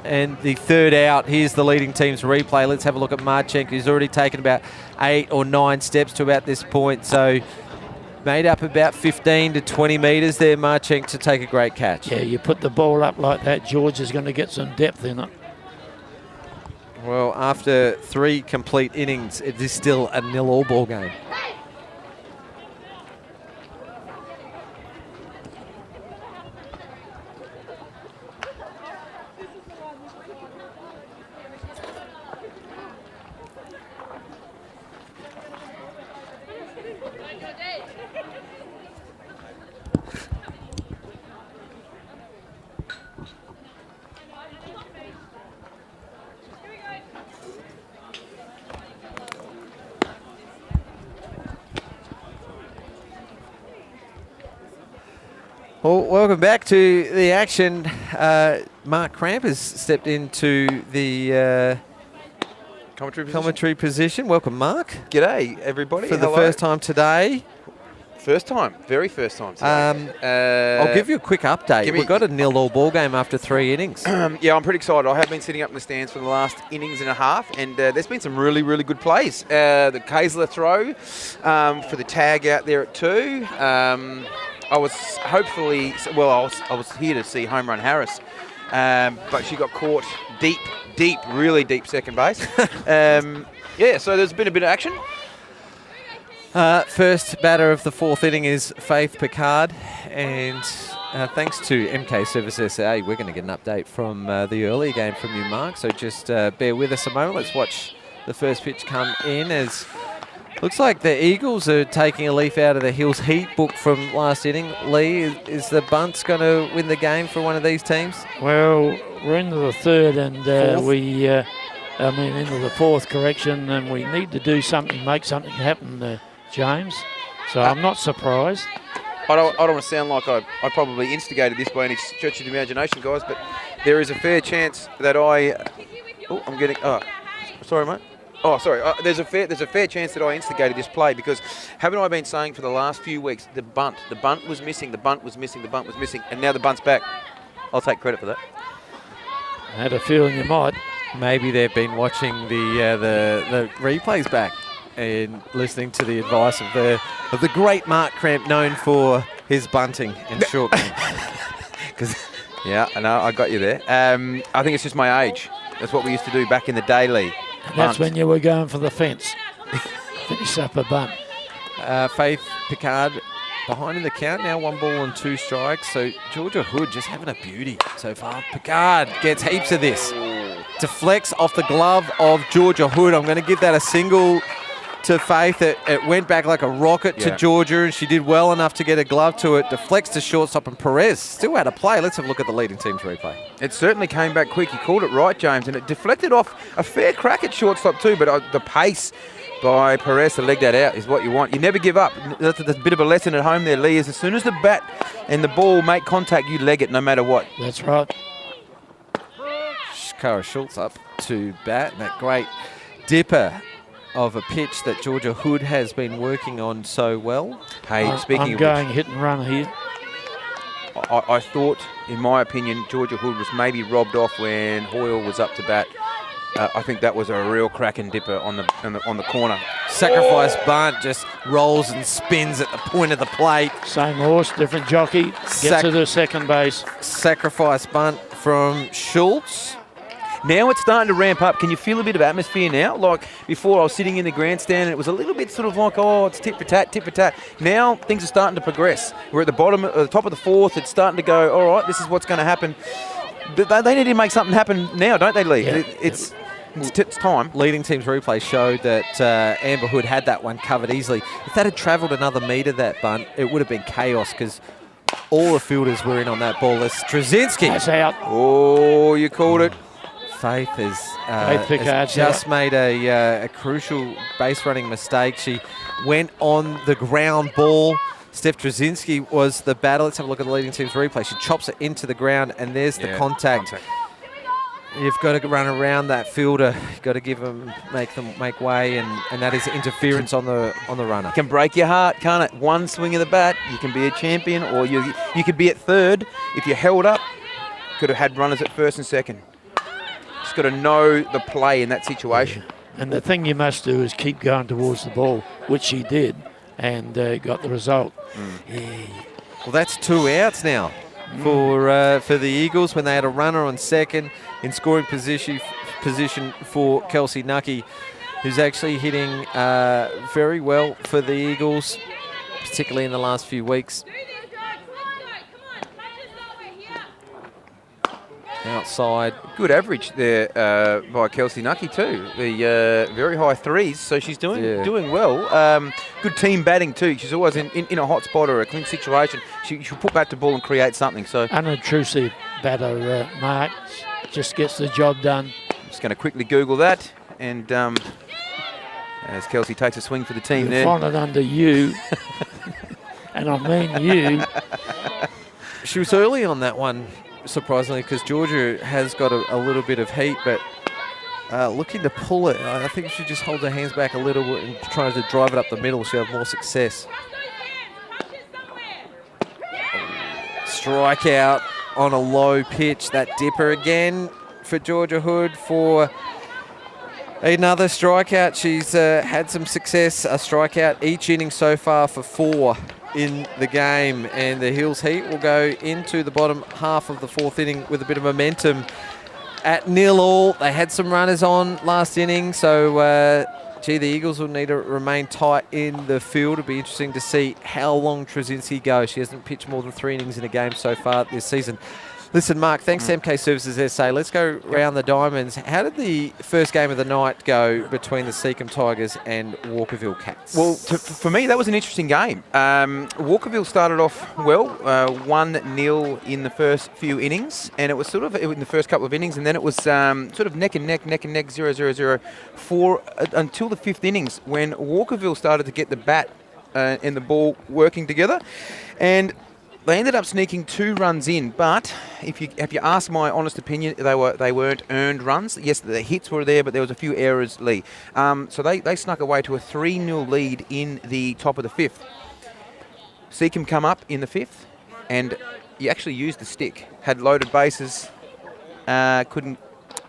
And the third out, here's the leading team's replay. Let's have a look at Marchink, who's already taken about 8 or 9 steps to about this point. So made up about 15 to 20 metres there, Marchink, to take a great catch. Yeah, you put the ball up like that, George is going to get some depth in it. Well, after 3 complete innings, it is still a 0-all ball game. Well, welcome back to the action. Mark Cramp has stepped into the commentary position. Welcome, Mark. G'day, everybody. For the first time today. First time, very first time today. I'll give you a quick update. We've got a 0-all ball game after 3 innings. Yeah, I'm pretty excited. I have been sitting up in the stands for the last innings and a half, and there's been some really, really good plays. The Kaysler throw for the tag out there at 2. I was hopefully, well, I was here to see Home Run Harris, but she got caught deep, really deep second base. Yeah, so there's been a bit of action. First batter of the 4th inning is Faith Picard, and thanks to MK Service SA, we're going to get an update from the earlier game from you, Mark, so just bear with us a moment. Let's watch the first pitch come in as looks like the Eagles are taking a leaf out of the Hills Heat book from last inning. Lee, is the Bunts going to win the game for one of these teams? Well, we're into the 3rd and into the 4th correction, and we need to do something, make something happen, James. So I'm not surprised. I don't want to sound like I probably instigated this by any stretch of the imagination, guys, but there is a fair chance that sorry, mate. Oh, sorry. There's a fair chance that I instigated this play because haven't I been saying for the last few weeks the bunt was missing, and now the bunt's back. I'll take credit for that. I had a feeling you might. Maybe they've been watching the replays back and listening to the advice of the great Mark Cramp, known for his bunting and short game. Yeah, I know, I got you there. I think it's just my age. That's what we used to do back in the day, Lee. That's when you were going for the fence. Finish up a bunt. Faith Picard behind in the count now, 1 ball and 2 strikes. So Georgia Hood just having a beauty so far. Picard gets heaps of this. Deflects off the glove of Georgia Hood. I'm going to give that a single to Faith. It went back like a rocket to Georgia, and she did well enough to get a glove to it. Deflects to shortstop, and Perez still had a play. Let's have a look at the leading team's replay. It certainly came back quick. You called it right, James, and it deflected off a fair crack at shortstop too, but the pace by Perez to leg that out is what you want. You never give up. That's a bit of a lesson at home there, Lee, is as soon as the bat and the ball make contact, you leg it no matter what. That's right. Cara Schultz up to bat, and that great dipper of a pitch that Georgia Hood has been working on so well. Hey, speaking I'm of going hit and run here. I thought, in my opinion, Georgia Hood was maybe robbed off when Hoyle was up to bat. I think that was a real crack and dipper on the corner. Sacrifice bunt just rolls and spins at the point of the plate. Same horse, different jockey. Gets to the second base. Sacrifice bunt from Schultz. Now it's starting to ramp up. Can you feel a bit of atmosphere now? Like before, I was sitting in the grandstand and it was a little bit sort of like, oh, it's tit for tat, tit for tat. Now things are starting to progress. We're at the top of the fourth. It's starting to go, all right, this is what's going to happen. They need to make something happen now, don't they, Lee? Yeah. It's time. Leading team's replay showed that Amber Hood had that one covered easily. If that had travelled another metre, that bunt, it would have been chaos because all the fielders were in on that ball. It's Tracinsky. That's out. Oh, you called it. Faith has Picard's just made a crucial base running mistake. She went on the ground ball. Steph Tracinsky was the batter. Let's have a look at the leading team's replay. She chops it into the ground, and there's the contact. You've got to run around that fielder. You've got to make them make way, and that is interference on the runner. It can break your heart, can't it? One swing of the bat, you can be a champion, or you could be at third. If you held up, could have had runners at first and second. Just got to know the play in that situation. And the thing you must do is keep going towards the ball, which she did, and got the result. Well, that's 2 outs now for the Eagles when they had a runner on second in scoring position for Kelsey Knucky, who's actually hitting very well for the Eagles, particularly in the last few weeks. Outside. Good average there by Kelsey Knucky too. The very high threes, so she's doing well. Good team batting too. She's always in a hot spot or a clean situation. She'll put back to ball and create something. So unobtrusive batter, Mark. Just gets the job done. I'm just going to quickly Google that, and as Kelsey takes a swing for the team there. Find it under you, and I mean you. She was early on that one, surprisingly, because Georgia has got a little bit of heat, but looking to pull it. I think if she just holds her hands back a little bit and tries to drive it up the middle, she'll have more success. Strikeout on a low pitch. That dipper again for Georgia Hood for another strikeout. She's had some success, a strikeout each inning so far for 4 in the game, and the Hills Heat will go into the bottom half of the 4th inning with a bit of momentum at 0-0. They had some runners on last inning, so the Eagles will need to remain tight in the field. It'll be interesting to see how long Tracinsky goes. She hasn't pitched more than 3 innings in a game so far this season. Listen, Mark, thanks to MK Services SA. Let's go round the diamonds. How did the first game of the night go between the Seacombe Tigers and Walkerville Cats? Well, for me, that was an interesting game. Walkerville started off well, 1-0 in the first few innings, and it was sort of in the first couple of innings, and then it was sort of neck and neck, 0-0-0 for until the 5th innings when Walkerville started to get the bat and the ball working together, and they ended up sneaking 2 runs in, but if you ask my honest opinion, they weren't earned runs. Yes, the hits were there, but there was a few errors, Lee. So they snuck away to a 3-0 lead in the top of the 5th. Seacombe come up in the 5th, and you actually used the stick. Had loaded bases, couldn't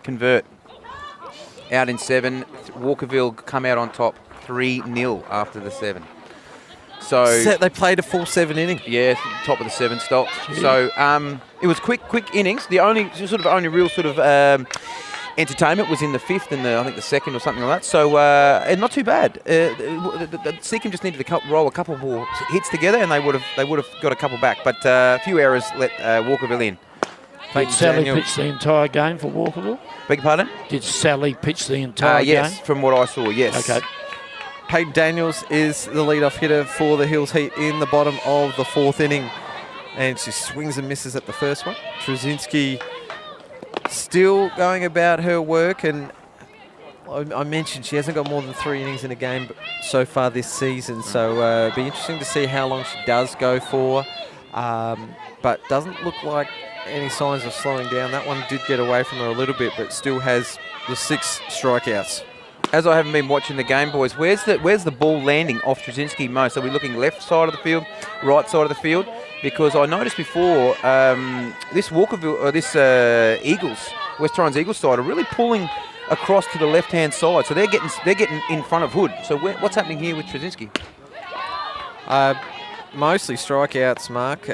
convert. Out in 7, Walkerville come out on top 3-0 after the 7. So they played a full 7 inning. Yeah, top of the 7 stopped. So it was quick innings. The only real entertainment was in the 5th and I think the 2nd or something like that. So not too bad. Seacombe just needed to roll a couple more hits together, and they would have got a couple back. But a few errors let Walkerville in. Did Sally pitch the entire game for Walkerville? Beg your pardon? Did Sally pitch the entire game? Yes, from what I saw, yes. Okay. Peyton Daniels is the leadoff hitter for the Hills Heat in the bottom of the 4th inning. And she swings and misses at the first one. Tracinsky still going about her work. And I mentioned she hasn't got more than 3 innings in a game so far this season. So it'll be interesting to see how long she does go for. But doesn't look like any signs of slowing down. That one did get away from her a little bit, but still has the 6 strikeouts. as I haven't been watching the game, boys, where's the ball landing off Tracinsky most? Are we looking left side of the field, right side of the field? Because I noticed before this Walkerville, or this Eagles, West Torrens Eagles side, are really pulling across to the left-hand side, so they're getting in front of Hood. So what's happening here with Tracinsky? Mostly strikeouts, Mark.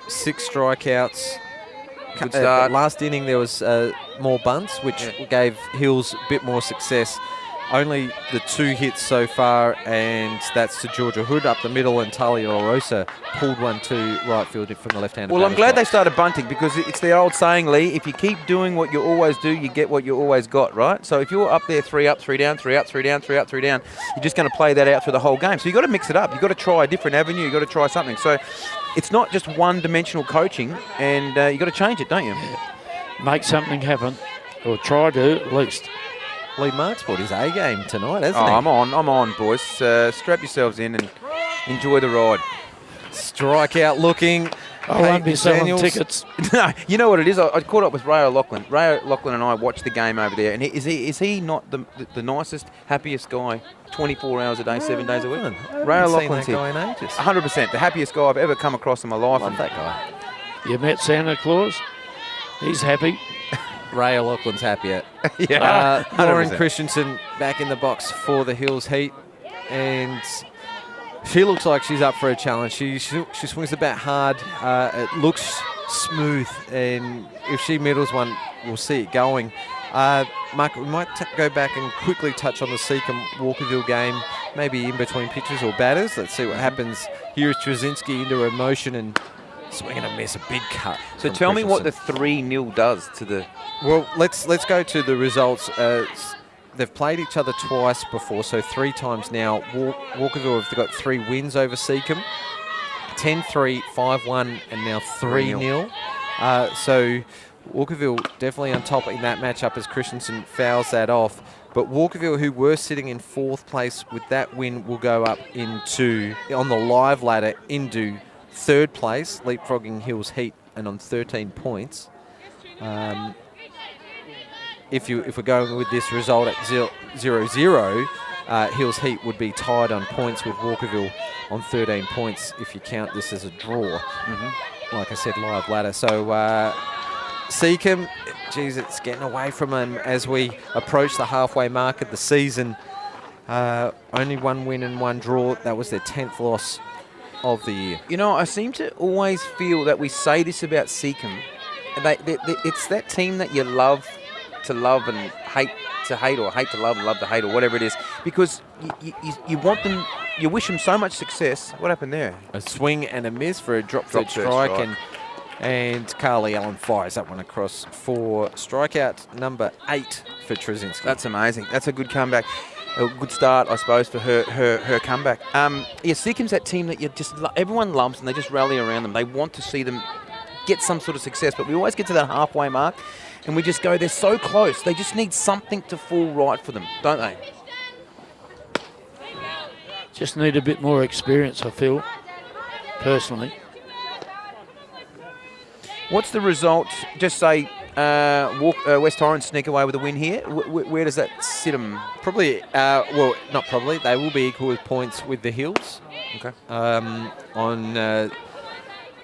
6 strikeouts. Good start. Last inning there was more bunts, which gave Hills a bit more success. Only the 2 hits so far, and that's to Georgia Hood up the middle, and Natalia Larosa pulled one to right field from the left-handed. Well, I'm glad they started bunting, because it's the old saying, Lee, if you keep doing what you always do, you get what you always got, right? So if you're up there 3 up, 3 down, 3 up, 3 down, 3 up, 3 down, you're just going to play that out through the whole game. So you've got to mix it up. You've got to try a different avenue. You've got to try something. So it's not just one-dimensional coaching, and you've got to change it, don't you? Make something happen, or try to at least. Lee Mark's brought his A game tonight, hasn't he? I'm on, boys. Strap yourselves in and enjoy the ride. Strikeout looking. I won't be Peyton selling Daniels. tickets. No, you know what it is? I caught up with Ray O'Loughlin. Ray O'Loughlin and I watched the game over there, and is he not the nicest, happiest guy 24 hours a day, 7 days a week? Ray O'Loughlin's seen here. that guy in ages. 100%. The happiest guy I've ever come across in my life. Love that guy. You met Santa Claus? He's happy. Ray O'Loughlin's happier. Yeah, Lauren 100%. Christensen back in the box for the Hills Heat, and she looks like she's up for a challenge. She swings the bat hard. It looks smooth, and if she middles one, we'll see it going. Mark, we might go back and quickly touch on the Seacombe Walkerville game, maybe in between pitchers or batters. Let's see what happens. Here is Tracinsky into her motion and swing and a miss, a big cut. So tell me what the 3-0 does to the... Well, let's go to the results. They've played each other twice before, so 3 times now. Walkerville have got 3 wins over Seacombe, 10-3, 5-1, and now 3-0. So Walkerville definitely on top in that matchup as Christensen fouls that off. But Walkerville, who were sitting in 4th place with that win, will go up into, on the live ladder, into 3rd place, leapfrogging Hills Heat and on 13 points. If we're going with this result at 0-0, Hills Heat would be tied on points with Walkerville on 13 points if you count this as a draw. Like I said, live ladder. So Seacombe, geez, it's getting away from them as we approach the halfway mark of the season. Only 1 win and 1 draw. That was their 10th loss of the year. You know, I seem to always feel that we say this about Seacombe. It's that team that you love to love and hate to hate, or hate to love and love to hate, or whatever it is, because you want them, you wish them so much success. What happened there? A swing and a miss for a drop third strike. And Carly Allen fires that one across for strikeout number 8 for Tracinsky. That's amazing. That's a good comeback. A good start, I suppose, for her comeback. Yeah, Seacombe's that team that you just everyone loves, and they just rally around them. They want to see them get some sort of success, but we always get to that halfway mark, and we just go, they're so close. They just need something to fall right for them, don't they? Just need a bit more experience, I feel, personally. What's the result? Just say West Torrens sneak away with a win here. Where does that sit them? Probably, well, not probably. They will be equal with points with the Hills. Okay. On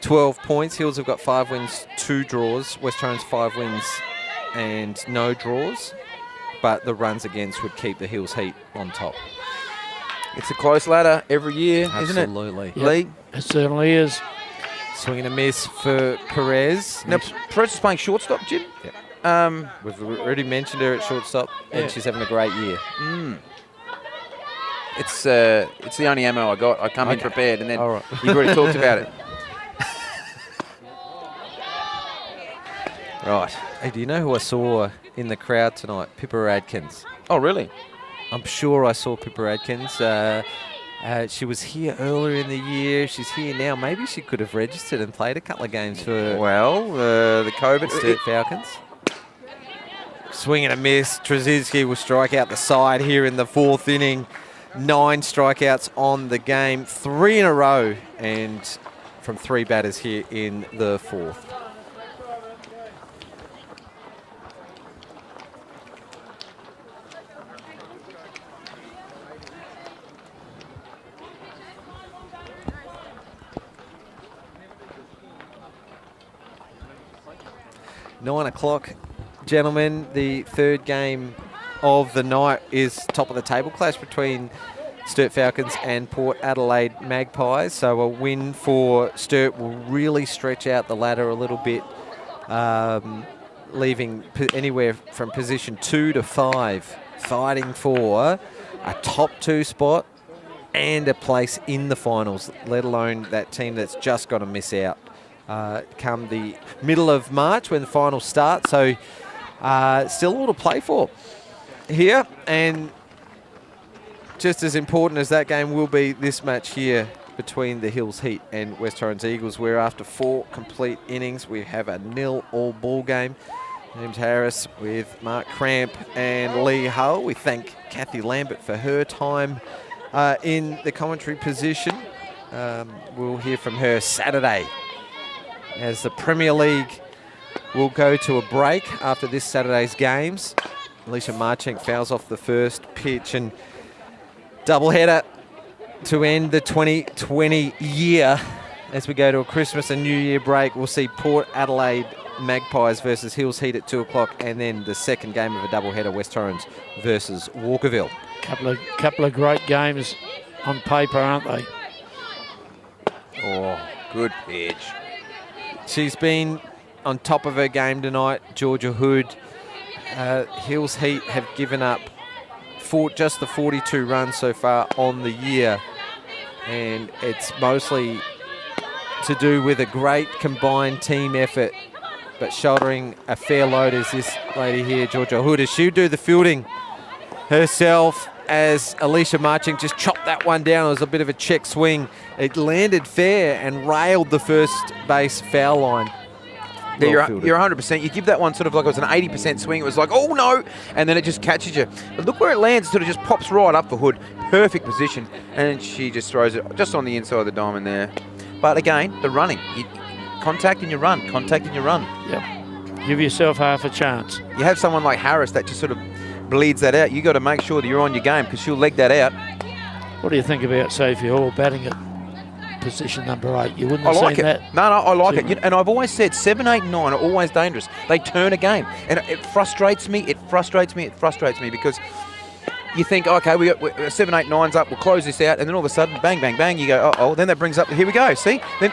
12 points, Hills have got 5 wins, 2 draws. West Torrens 5 wins and no draws. But the runs against would keep the Hills Heat on top. It's a close ladder every year, isn't it? Absolutely. Yep, Lee? it certainly is. Swing and a miss for Perez. Now, Perez is playing shortstop, Jim. Yeah. We've already mentioned her at shortstop, and she's having a great year. It's the only ammo I got. I come in prepared, and then All right. you've already talked about it. Right. Hey, do you know who I saw in the crowd tonight? Pippa Adkins. Oh, really? I'm sure I saw Pippa Adkins. She was here earlier in the year. She's here now. Maybe she could have registered and played a couple of games for the COVID Sturt Falcons. Swing and a miss. Tracinsky will strike out the side here in the 4th inning. 9 strikeouts on the game. 3 in a row, and from 3 batters here in the 4th. 9 o'clock, gentlemen. The third game of the night is top of the table clash between Sturt Falcons and Port Adelaide Magpies. So a win for Sturt will really stretch out the ladder a little bit, leaving anywhere from position 2 to 5, fighting for a top 2 spot and a place in the finals, let alone that team that's just got to miss out come the middle of March when the finals start. So still all to play for here, and just as important as that game will be, this match here between the Hills Heat and West Torrens Eagles, where after 4 complete innings we have a 0-all ball game. James Harris with Mark Cramp and Lee Hull. We thank Kathy Lambert for her time in the commentary position. We'll hear from her Saturday as the Premier League will go to a break after this Saturday's games. Alicia Marchenk fouls off the first pitch, and doubleheader to end the 2020 year. As we go to a Christmas and New Year break, we'll see Port Adelaide Magpies versus Hills Heat at 2 o'clock, and then the second game of a doubleheader, West Torrens versus Walkerville. Couple of great games on paper, aren't they? Oh, good pitch. She's been on top of her game tonight, Georgia Hood. Hills Heat have given up just the 42 runs so far on the year, and it's mostly to do with a great combined team effort, but shouldering a fair load is this lady here, Georgia Hood, as she'll do the fielding herself, as Alicia Marching just chopped that one down. It was a bit of a check swing. It landed fair and railed the first base foul line. Yeah, you're 100%. You give that one sort of like it was an 80% swing. It was like, oh no, and then it just catches you. But look where it lands. It sort of just pops right up for Hood. Perfect position, and she just throws it just on the inside of the diamond there. But again, the running. Contact and you run. Contact and you run. Yep. Give yourself half a chance. You have someone like Harris that just sort of bleeds that out. You got to make sure that you're on your game, because she'll leg that out. What do you think about Sophie Hall batting at position number 8? You wouldn't have like seen it. that? No, I like it. And I've always said 7, 8, 9 are always dangerous. They turn a game. And it frustrates me. It frustrates me because you think, okay, we got 7, 8, 9's up. We'll close this out. And then all of a sudden, bang, bang, bang. You go, uh-oh. Then that brings up, here we go. See? Then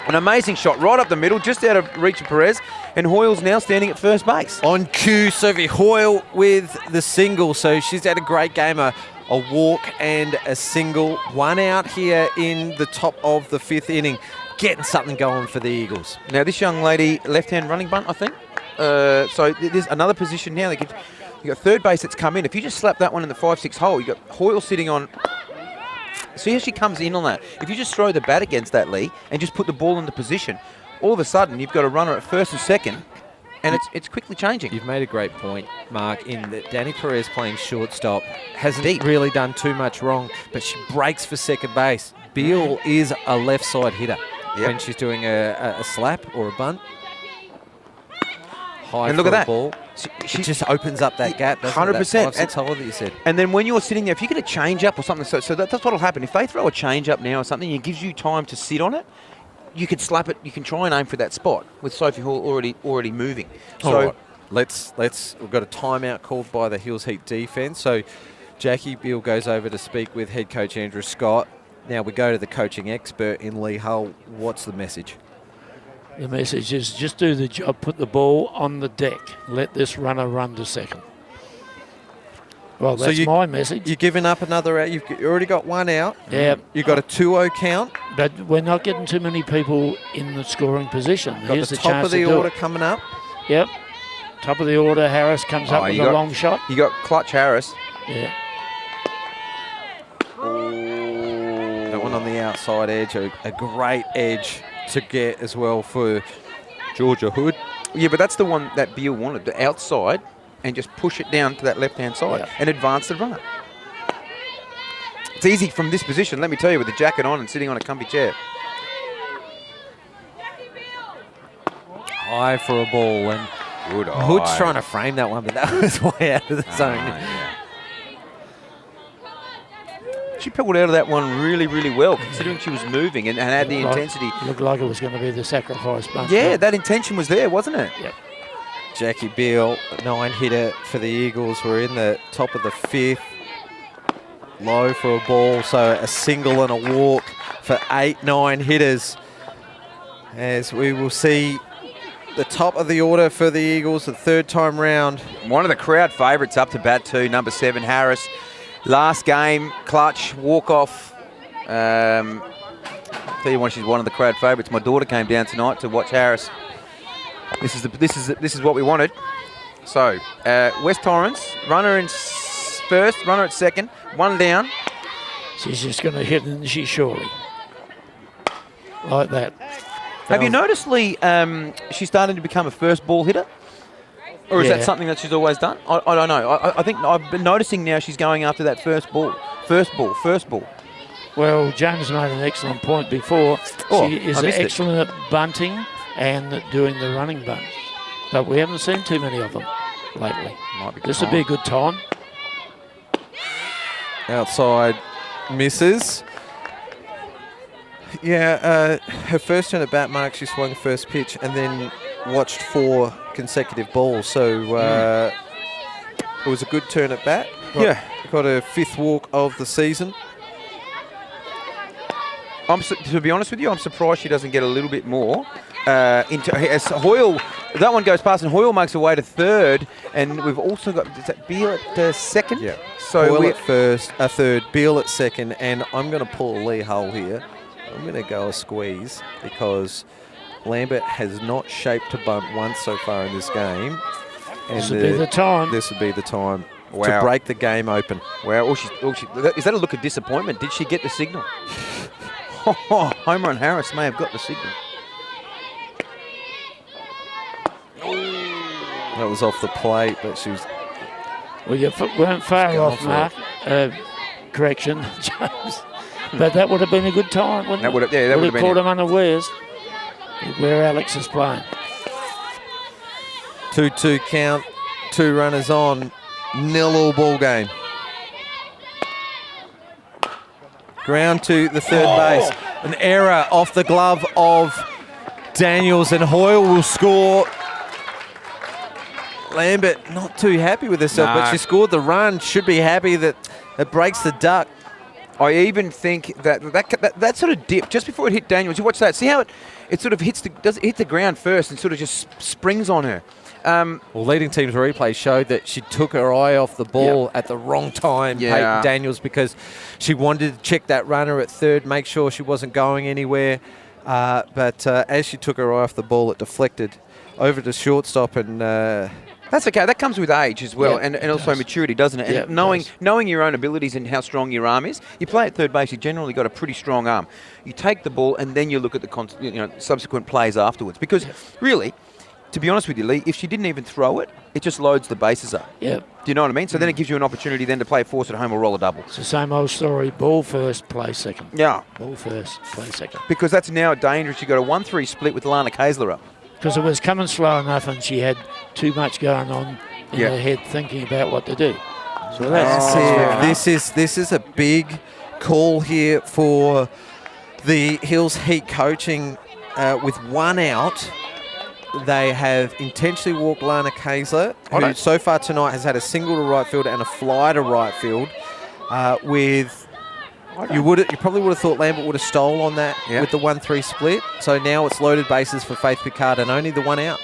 an amazing shot right up the middle, just out of reach of Perez. And Hoyle's now standing at first base. On cue, Sophie Hoyle with the single. So she's had a great game. A walk and a single. One out here in the top of the 5th inning. Getting something going for the Eagles. Now, this young lady, left-hand running bunt, I think. So there's another position now. You got third base that's come in. If you just slap that one in the 5-6 hole, you got Hoyle sitting on. See how she comes in on that. If you just throw the bat against that, Lee, and just put the ball into position, all of a sudden you've got a runner at first and second, and it's quickly changing. You've made a great point, Mark, in that Danny Perez playing shortstop hasn't really done too much wrong, but she breaks for second base. Beale is a left side hitter when she's doing a slap or a bunt. High and look at that. Ball. She just opens up that gap, 100%. That 5-6 hole that you said. And then when you're sitting there, if you get a change up or something, so that's what will happen. If they throw a change up now or something, it gives you time to sit on it. You could slap it. You can try and aim for that spot with Sophie Hall already moving. So all right. We've got a timeout called by the Hills Heat defence. So Jackie Beale goes over to speak with head coach Andrew Scott. Now we go to the coaching expert in Lee Hull. What's the message? The message is just do the job, put the ball on the deck. Let this runner run to second. Well, that's my message. You're giving up another out. You've already got one out. Yeah. You've got a 2-0 count. But we're not getting too many people in the scoring position. Got the top of the order coming up. Yep. Top of the order. Harris comes up with a long shot. You got Clutch Harris. Yeah. That one on the outside edge. A great edge to get as well for Georgia Hood. Yeah, but that's the one that Beale wanted, the outside, and just push it down to that left-hand side and advance the runner. It's easy from this position, let me tell you, with the jacket on and sitting on a comfy chair. High for a ball, and good Hood's trying to frame that one, but that was way out of the zone. Yeah. She pulled out of that one really, really well, considering she was moving and had the intensity. Looked like it was going to be the sacrifice bunt. Yeah, that intention was there, wasn't it? Yep. Jackie Beale, 9-hitter for the Eagles. We're in the top of the 5th. Low for a ball, so a single and a walk for 8-9 hitters. As we will see the top of the order for the Eagles, the 3rd time round. One of the crowd favourites up to bat too, number 7, Harris. Last game, clutch, walk-off. Tell you what, she's one of the crowd favourites. My daughter came down tonight to watch Harris. This is what we wanted. So, West Torrens, runner in first, runner at second, 1 down. She's just going to hit, isn't she, surely? Like that. Have you noticed, Lee, she's starting to become a first ball hitter? Or is that something that she's always done? I don't know. I think I've been noticing now she's going after that first ball. Well, James made an excellent point before. She is excellent at bunting and doing the running bunts. But we haven't seen too many of them lately. This would be a good time. Outside misses. Yeah, her first turn at bat mark, she swung first pitch and then watched 4 consecutive balls. So it was a good turn at bat. Got her 5th walk of the season. To be honest with you, I'm surprised she doesn't get a little bit more. As Hoyle, that one goes past and Hoyle makes her way to 3rd, and we've also got, is that Beale at 2nd? Yeah. So Hoyle at 3rd, Beale at 2nd, and I'm going to pull a Lee Hull here. I'm going to go a squeeze because Lambert has not shaped a bunt once so far in this game. And this would be the time. This would be the time to break the game open. Wow. Is that a look of disappointment? Did she get the signal? Homer and Harris may have got the signal. That was off the plate, but she was... Well, you weren't far off, Mark. Correction, James. But that would have been a good time, wouldn't it? That would have caught him unawares where Alex is playing. 2-2 count, 2 runners on, 0-all ball game. Ground to the 3rd base. An error off the glove of Daniels, and Hoyle will score. Lambert not too happy with herself, but she scored the run. Should be happy that it breaks the duck. I even think that sort of dip just before it hit Daniels. You watch that. See how it sort of hit the ground first and sort of just springs on her. Well, leading team's replay showed that she took her eye off the ball at the wrong time, Peyton Daniels, because she wanted to check that runner at 3rd, make sure she wasn't going anywhere. But as she took her eye off the ball, it deflected over to shortstop, and that's okay. That comes with age as well, and also maturity, doesn't it? And knowing your own abilities and how strong your arm is. You play at 3rd base, you generally got a pretty strong arm. You take the ball, and then you look at the subsequent plays afterwards. Because really, to be honest with you, Lee, if she didn't even throw it, it just loads the bases up. Yeah. Do you know what I mean? So then it gives you an opportunity then to play force at home or roll a double. It's the same old story. Ball first, play second. Yeah. Ball first, play second. Because that's now dangerous. You've got a 1-3 split with Lana Kaysler up. Because it was coming slow enough and she had too much going on in her head thinking about what to do. So that's this is a big call here for the Hills Heat coaching. With 1 out, they have intentionally walked Lana Kaysler, who so far tonight has had a single to right field and a fly to right field. You probably would have thought Lambert would have stole on that with the 1-3 split. So now it's loaded bases for Faith Picard and only the 1 out.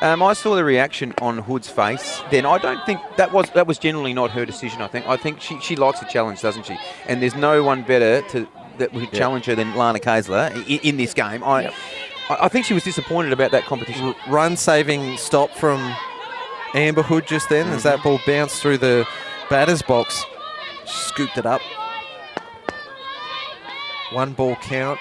I saw the reaction on Hood's face. Then I don't think that was generally not her decision. I think she likes a challenge, doesn't she? And there's no one better that would challenge her than Lana Kaysler in this game. I think she was disappointed about that competition. Run-saving stop from Amber Hood just then as that ball bounced through the batter's box. She scooped it up. 1 ball count.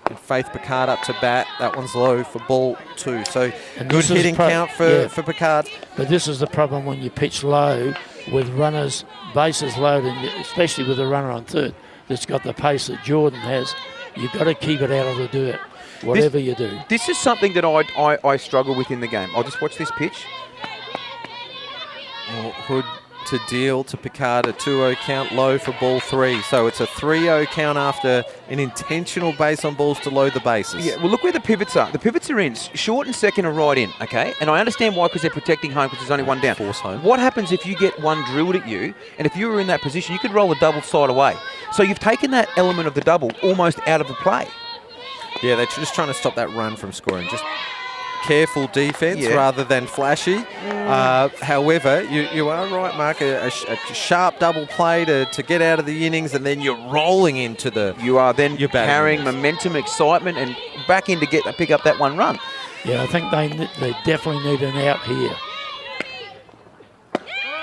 And Faith Picard up to bat. That one's low for ball 2. So good hitting count for Picard. But this is the problem when you pitch low with runners, bases loaded, especially with a runner on 3rd that's got the pace that Jordan has. You've got to keep it out of the dirt, whatever you do. This is something that I struggle with in the game. I'll just watch this pitch. Well, Hood to deal to Picard, a 2-0 count, low for ball 3. So it's a 3-0 count after an intentional base on balls to load the bases. Yeah, well, look where the pivots are. The pivots are in. Short and second are right in, okay? And I understand why, because they're protecting home, because there's only one down. Force home. What happens if you get one drilled at you, and if you were in that position, you could roll a double side away. So you've taken that element of the double almost out of the play. Yeah, they're just trying to stop that run from scoring. Just careful defense rather than flashy. However, you are right, Mark. A sharp double play to get out of the innings, and then you're rolling into the. You are then carrying innings. momentum, excitement, and back in to pick up that one run. Yeah, I think they definitely need an out here.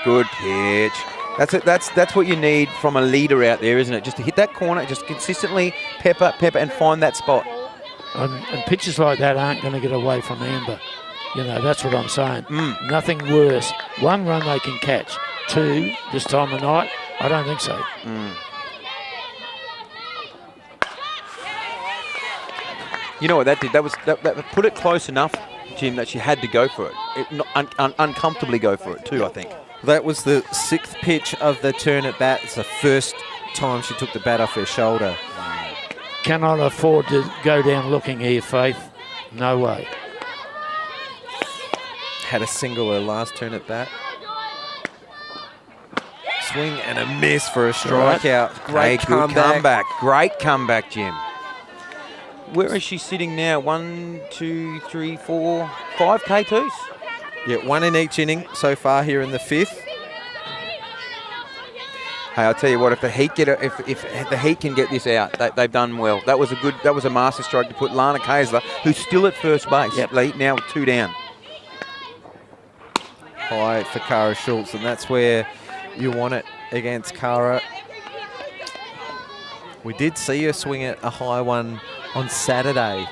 Good pitch. That's what you need from a leader out there, isn't it? Just to hit that corner, just consistently pepper, and find that spot. And pitches like that aren't going to get away from Amber. You know, that's what I'm saying. Nothing worse. 1 run they can catch. 2 this time of night, I don't think so. You know what that did? That put it close enough, Jim, that she had to go for it. Uncomfortably go for it too, I think. That was the 6th pitch of the turn at bat. It's the first time she took the bat off her shoulder. Cannot afford to go down looking here, Faith. No way. Had a single her last turn at bat. Swing and a miss for a strikeout. Great comeback. Great comeback, Jim. Where is she sitting now? 1, 2, 3, 4, 5 K2s? Yeah, 1 in each inning so far here in the 5th. Hey, I'll tell you what. If the Heat can get this out, they've done well. That was a master stroke to put Lana Kayser, who's still at first base. Yep. Now 2 down. High for Cara Schultz, and that's where you want it against Cara. We did see her swing at a high one on Saturday,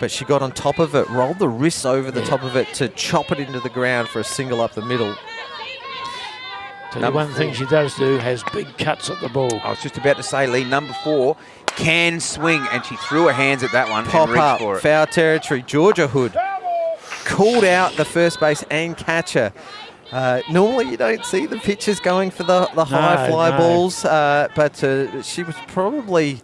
but she got on top of it, rolled the wrists over the top of it to chop it into the ground for a single up the middle. So one thing she does do has big cuts at the ball. I was just about to say, Lee, number 4 can swing, and she threw her hands at that one Pop and reached up, for it. foul territory. Georgia Hood called out the first base and catcher. Normally you don't see the pitchers going for the high fly balls, but she was probably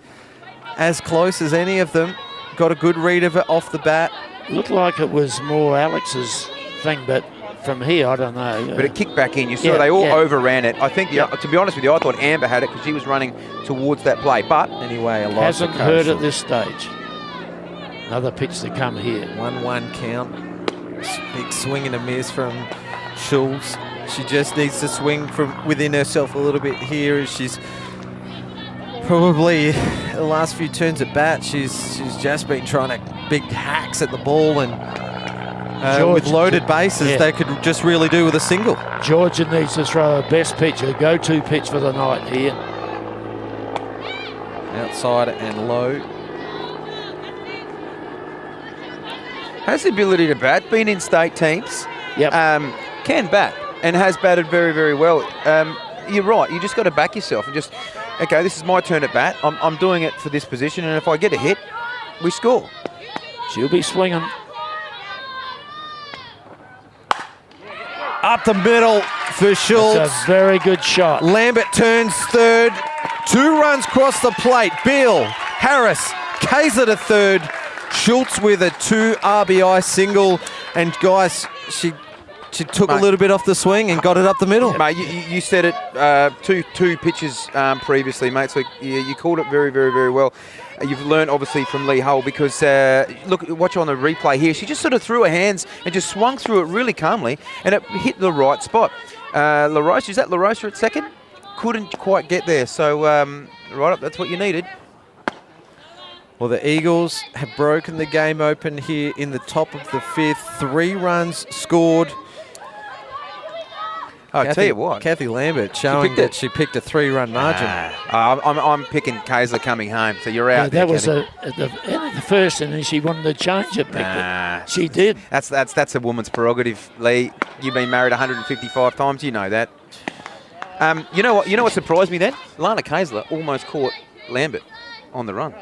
as close as any of them. Got a good read of it off the bat. Looked like it was more Alex's thing, but from here, I don't know. But it kicked back in. You saw they all overran it. I think, to be honest with you, I thought Amber had it because she was running towards that play. But anyway, a hasn't hurt at this stage. Another pitch to come here. 1-1 count. Big swing and a miss from Schultz. She just needs to swing from within herself a little bit here. As she's probably the last few turns at bat, she's just been trying to big hacks at the ball, and with loaded bases, they could just really do with a single. Georgia needs to throw a best pitch, a go-to pitch for the night here. Outside and low. Has the ability to bat, been in state teams. Yep. Can bat and has batted very, very well. You're right. You just got to back yourself and just, okay, this is my turn at bat. I'm doing it for this position, and if I get a hit, we score. She'll be swinging. Up the middle for Schultz. That's a very good shot. Lambert turns third. 2 runs across the plate. Beal, Harris, Kayser to third. Schultz with a 2 RBI single. And guys, she took a little bit off the swing and got it up the middle. Mate, you said it two pitches previously, mate. So you called it very, very, very well. You've learned obviously from Lee Hull because watch on the replay here. She just sort of threw her hands and just swung through it really calmly, and it hit the right spot. Larosa, is that Larosa at second? Couldn't quite get there. So right up, that's what you needed. Well, the Eagles have broken the game open here in the top of the 5th. 3 runs scored. I'll tell you what. Kathy Lambert showing that she picked a 3-run margin. I'm picking Kayser coming home, so you're out. That was at the end of the first inning. She wanted to change it. She did. That's a woman's prerogative, Lee. You've been married 155 times. You know that. You know what surprised me then? Lana Kayser almost caught Lambert on the run.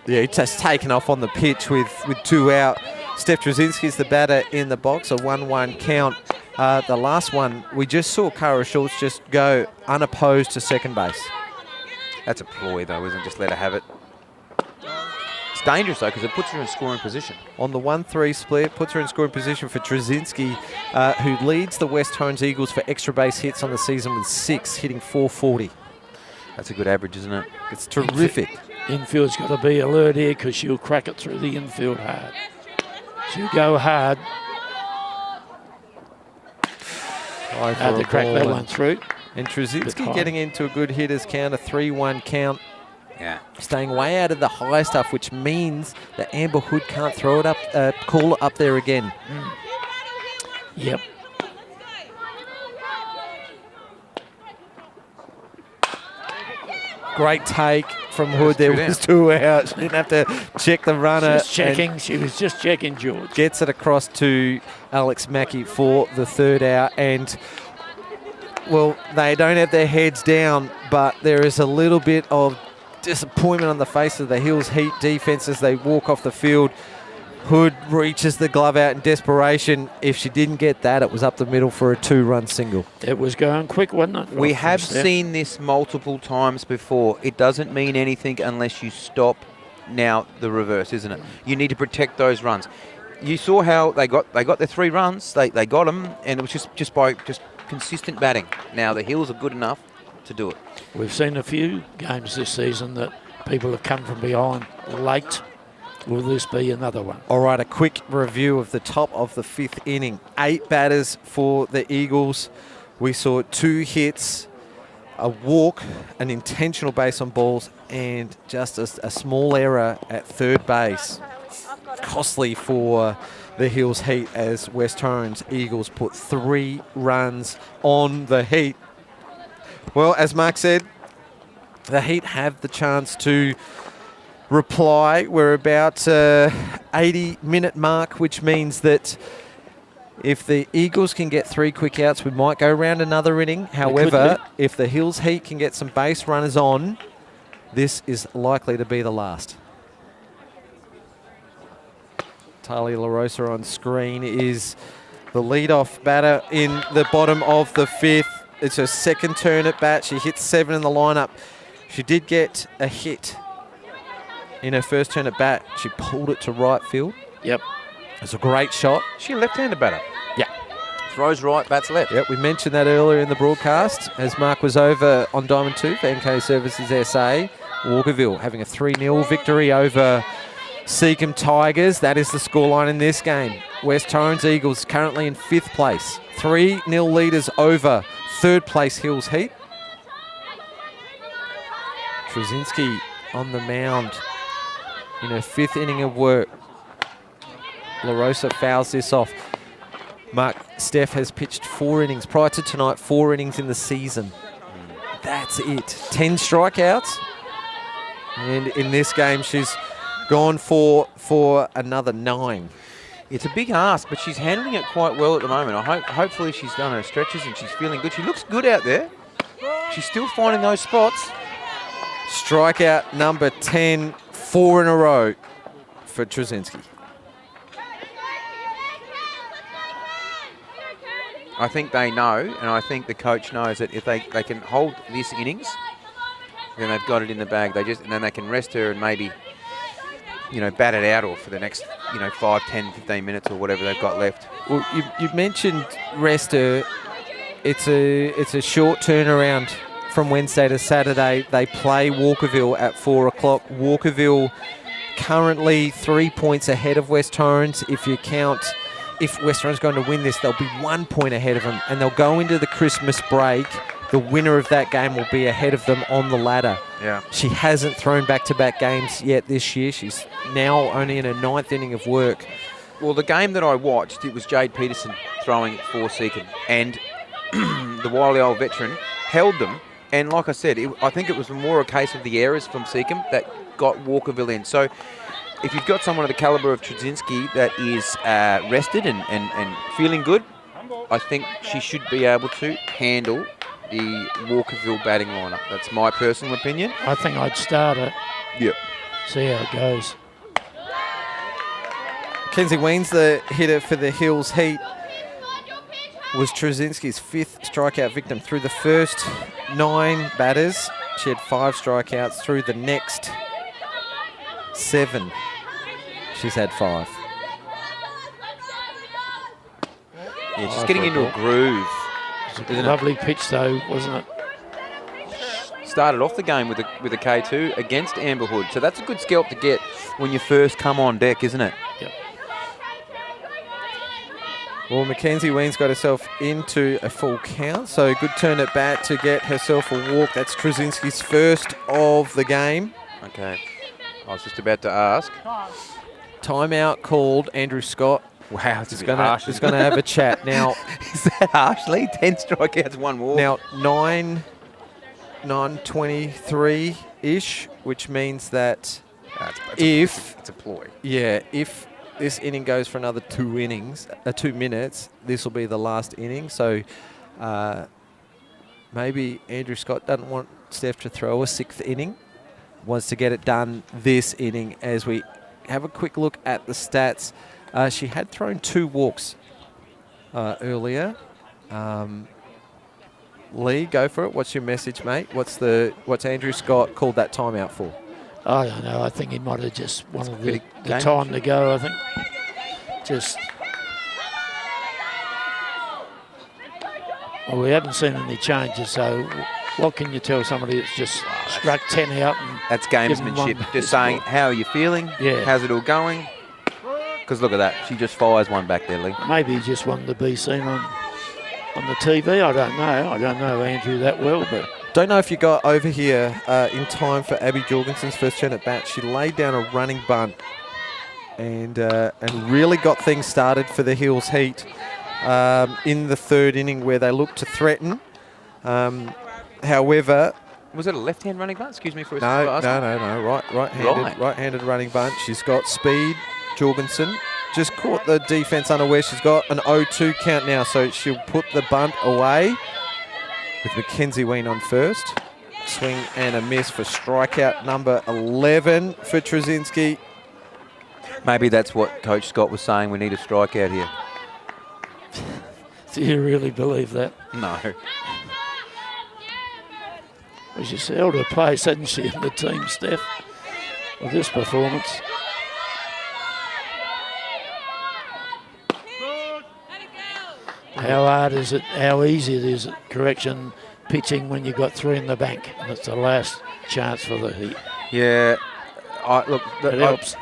Yeah, he just taken off on the pitch with 2 out. Steph Tracinsky's the batter in the box, a 1-1 count. The last one, we just saw Cara Schultz just go unopposed to second base. That's a ploy, though, isn't it? Just let her have it. It's dangerous, though, because it puts her in scoring position. On the 1-3 split, puts her in scoring position for Tracinsky, who leads the West Torrens Eagles for extra base hits on the season with 6, hitting .440. That's a good average, isn't it? It's terrific. Infield's got to be alert here because she'll crack it through the infield hard. She'll go hard. Hard to crack that one through. And Tracinsky getting into a good hitters count, a 3-1 count. Yeah. Staying way out of the high stuff, which means that Amber Hood can't throw it up, call it up there again. Yep. Great take from Hood. There was 2 out. She didn't have to check the runner. She was just checking, George. Gets it across to Alex Mackey for the 3rd out. And, well, they don't have their heads down, but there is a little bit of disappointment on the face of the Hills Heat defense as they walk off the field. Hood reaches the glove out in desperation. If she didn't get that, it was up the middle for a 2-run single. It was going quick, wasn't it? We have seen this multiple times before. It doesn't mean anything unless you stop now the reverse, isn't it? You need to protect those runs. You saw how they got their 3 runs. They got them, and it was just by consistent batting. Now the Hills are good enough to do it. We've seen a few games this season that people have come from behind late. Will this be another one? All right, a quick review of the top of the 5th inning. 8 batters for the Eagles. We saw 2 hits, a walk, an intentional base on balls, and just a small error at third base. Costly for the Hills Heat as West Torrens Eagles put 3 runs on the Heat. Well, as Mark said, the Heat have the chance to reply. We're about 80-minute mark, which means that if the Eagles can get 3 quick outs, we might go around another inning. However, if the Hills Heat can get some base runners on, this is likely to be the last. Natalia Larosa on screen is the leadoff batter in the bottom of the 5th. It's her 2nd turn at bat. She hit 7 in the lineup. She did get a hit in her 1st turn at bat. She pulled it to right field. Yep. It's a great shot. She a left-handed batter. Yeah. Throws right, bats left. Yep, we mentioned that earlier in the broadcast as Mark was over on Diamond 2 for NK Services SA. Walkerville having a 3-0 victory over Seacombe Tigers. That is the scoreline in this game. West Torrens Eagles currently in 5th place. 3-0 leaders over 3rd place Hills Heat. Tracinsky on the mound in her 5th inning of work. Larosa fouls this off. Mark, Steph has pitched 4 innings. Prior to tonight, 4 innings in the season. That's it. 10 strikeouts. And in this game, she's gone for another 9. It's a big ask, but she's handling it quite well at the moment. Hopefully she's done her stretches and she's feeling good. She looks good out there. She's still finding those spots. Strikeout number 10, 4 in a row for Tracinsky. I think they know, and I think the coach knows that if they can hold this innings, then they've got it in the bag. And then they can rest her and maybe, bat it out or for the next, 5, 10, 15 minutes or whatever they've got left. Well, you mentioned rest her. It's a short turnaround from Wednesday to Saturday. They play Walkerville at 4 o'clock. Walkerville currently 3 points ahead of West Torrens. If West Torrens going to win this, they'll be 1 point ahead of them, and they'll go into the Christmas break. The winner of that game will be ahead of them on the ladder. Yeah. She hasn't thrown back-to-back games yet this year. She's now only in her 9th inning of work. Well, the game that I watched, it was Jade Peterson throwing for Seacombe, and the wily old veteran held them. And like I said, I think it was more a case of the errors from Seacombe that got Walkerville in. So if you've got someone of the calibre of Tracinsky that is rested and feeling good, I think she should be able to handle the Walkerville batting lineup. That's my personal opinion. I think I'd start it. Yep. See how it goes. Mackenzie Wayne's the hitter for the Hills Heat. was Tracinsky's 5th strikeout victim. Through the first 9 batters, she had 5 strikeouts. Through the next 7, she's had 5. Yeah, just getting into a groove. It was a lovely pitch though, wasn't it? Started off the game with a K2 against Amber Hood. So that's a good scalp to get when you first come on deck, isn't it? Yep. Well, Mackenzie Wayne's got herself into a full count, so good turn at bat to get herself a walk. That's Tracinsky's first of the game. Okay. I was just about to ask. Timeout called. Andrew Scott Wow, it's is going to have a chat. Now, is that harshly? 10 strikeouts, 1 walk. Now, 9:23-ish, which means that it's a ploy. Yeah, if this inning goes for another 2 minutes, this will be the last inning. So maybe Andrew Scott doesn't want Steph to throw a 6th inning, wants to get it done this inning. As we have a quick look at the stats, she had thrown 2 walks earlier. Lee, go for it. What's your message, mate? What's Andrew Scott called that timeout for? I don't know. I think he might have just wanted the time to go, I think. Well, we haven't seen any changes, so what can you tell somebody that's just struck 10 out? And that's gamesmanship. Just saying, how are you feeling? Yeah. How's it all going? Because look at that. She just fires one back there, Lee. Maybe he just wanted to be seen on the TV. I don't know. I don't know Andrew that well, but... Don't know if you got over here in time for Abby Jorgensen's first turn at bat. She laid down a running bunt and really got things started for the Hills Heat in the 3rd inning, where they looked to threaten. However, was it a left-hand running bunt? Excuse me for a No. Right-handed running bunt. She's got speed. Jorgensen just caught the defense unaware. She's got an 0-2 count now, so she'll put the bunt away. With Mackenzie Wayne on first. Swing and a miss for strikeout number 11 for Tracinsky. Maybe that's what Coach Scott was saying. We need a strikeout here. Do you really believe that? No. Well, she's held her place, hasn't she, in the team, Steph, with this performance? How hard is it, how easy it is at correction pitching when you've got 3 in the bank and it's the last chance for the Heat? Yeah, it helps.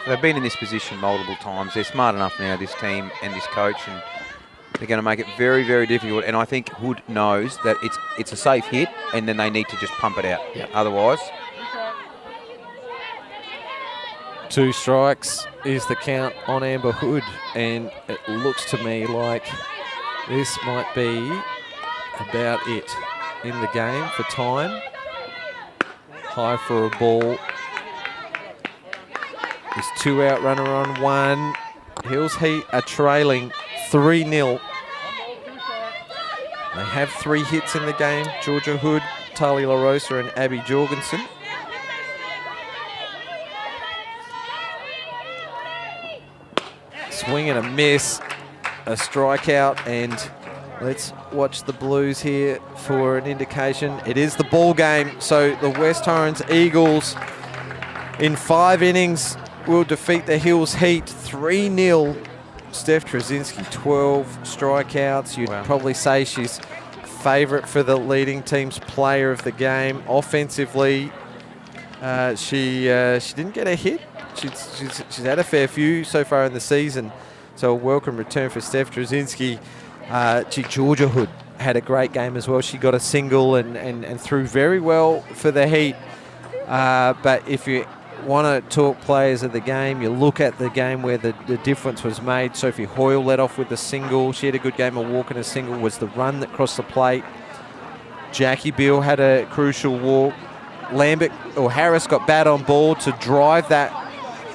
They've been in this position multiple times. They're smart enough now, this team and this coach, and they're going to make it very, very difficult. And I think Hood knows that it's a safe hit, and then they need to just pump it out. Yep. Otherwise... 2 strikes is the count on Amber Hood, and it looks to me like this might be about it in the game for time. High for a ball. There's 2 out, runner on 1. Hills Heat are trailing 3-0. They have 3 hits in the game. Georgia Hood, Natalia Larosa and Abby Jorgensen. Swing and a miss, a strikeout, and let's watch the Blues here for an indication. It is the ball game, so the West Torrens Eagles in 5 innings will defeat the Hills Heat 3-0. Steph Tracinsky, 12 strikeouts. You'd probably say she's favourite for the leading team's player of the game. Offensively, she didn't get a hit. She's had a fair few so far in the season, so a welcome return for Steph Tracinsky. Georgia Hood had a great game as well. She got a single and threw very well for the Heat. But if you want to talk players of the game, you look at the game where the difference was made. Sophie Hoyle led off with a single. She had a good game. A walk and a single was the run that crossed the plate. Jackie Beale had a crucial walk. Harris got bat on ball to drive that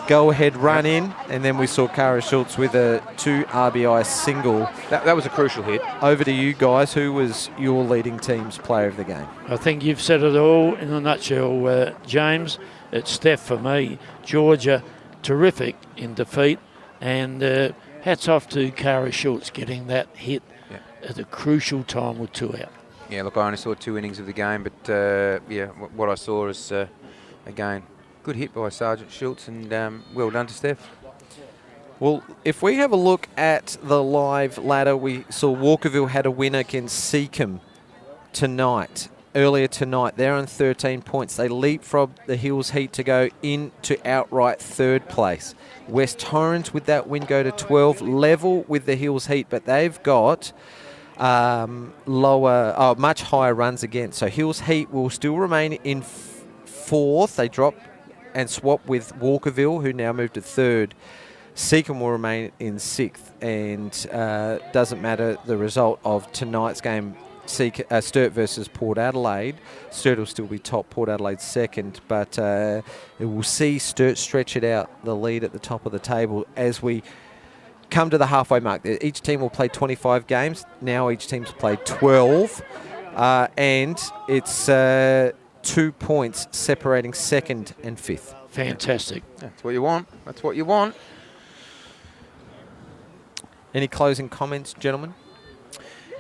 go-ahead run in, and then we saw Cara Schultz with a 2 RBI single. That was a crucial hit. Over to you guys. Who was your leading team's player of the game? I think you've said it all in a nutshell, James. It's Steph for me. Georgia, terrific in defeat, and hats off to Cara Schultz getting that hit Yeah. at a crucial time with 2 out. Yeah, look, I only saw 2 innings of the game, but what I saw is, again, good hit by Sergeant Schultz, and well done to Steph. Well, if we have a look at the live ladder, we saw Walkerville had a win against Seacombe earlier tonight. They're on 13 points. They leapfrogged the Hills Heat to go into outright third place. West Torrens with that win go to 12, level with the Hills Heat, but they've got much higher runs against. So Hills Heat will still remain in fourth. They drop and swap with Walkerville, who now moved to third. Seacombe will remain in sixth, and doesn't matter the result of tonight's game, Sturt versus Port Adelaide. Sturt will still be top, Port Adelaide second, but it will see Sturt stretch it out, the lead at the top of the table, as we come to the halfway mark. Each team will play 25 games. Now each team's played 12, and it's 2 points separating second and fifth. Fantastic. That's what you want. That's what you want. Any closing comments, gentlemen?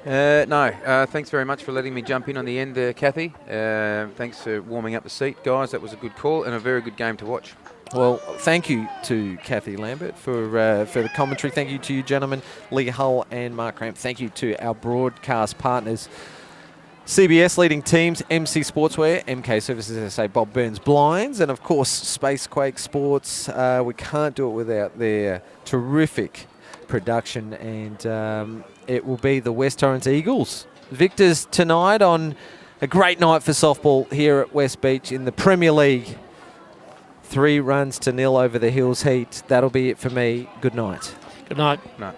No. Thanks very much for letting me jump in on the end there, Kathy. Thanks for warming up the seat, guys. That was a good call and a very good game to watch. Well, thank you to Kathy Lambert for the commentary. Thank you to you, gentlemen, Lee Hull and Mark Cramp. Thank you to our broadcast partners, CBS Leading Teams, MC Sportswear, MK Services SA, Bob Burns Blinds, and of course Spacequake Sports. We can't do it without their terrific production, and it will be the West Torrens Eagles victors tonight on a great night for softball here at West Beach in the Premier League. 3-0 over the Hills Heat. That'll be it for me. Good night. Good night. No.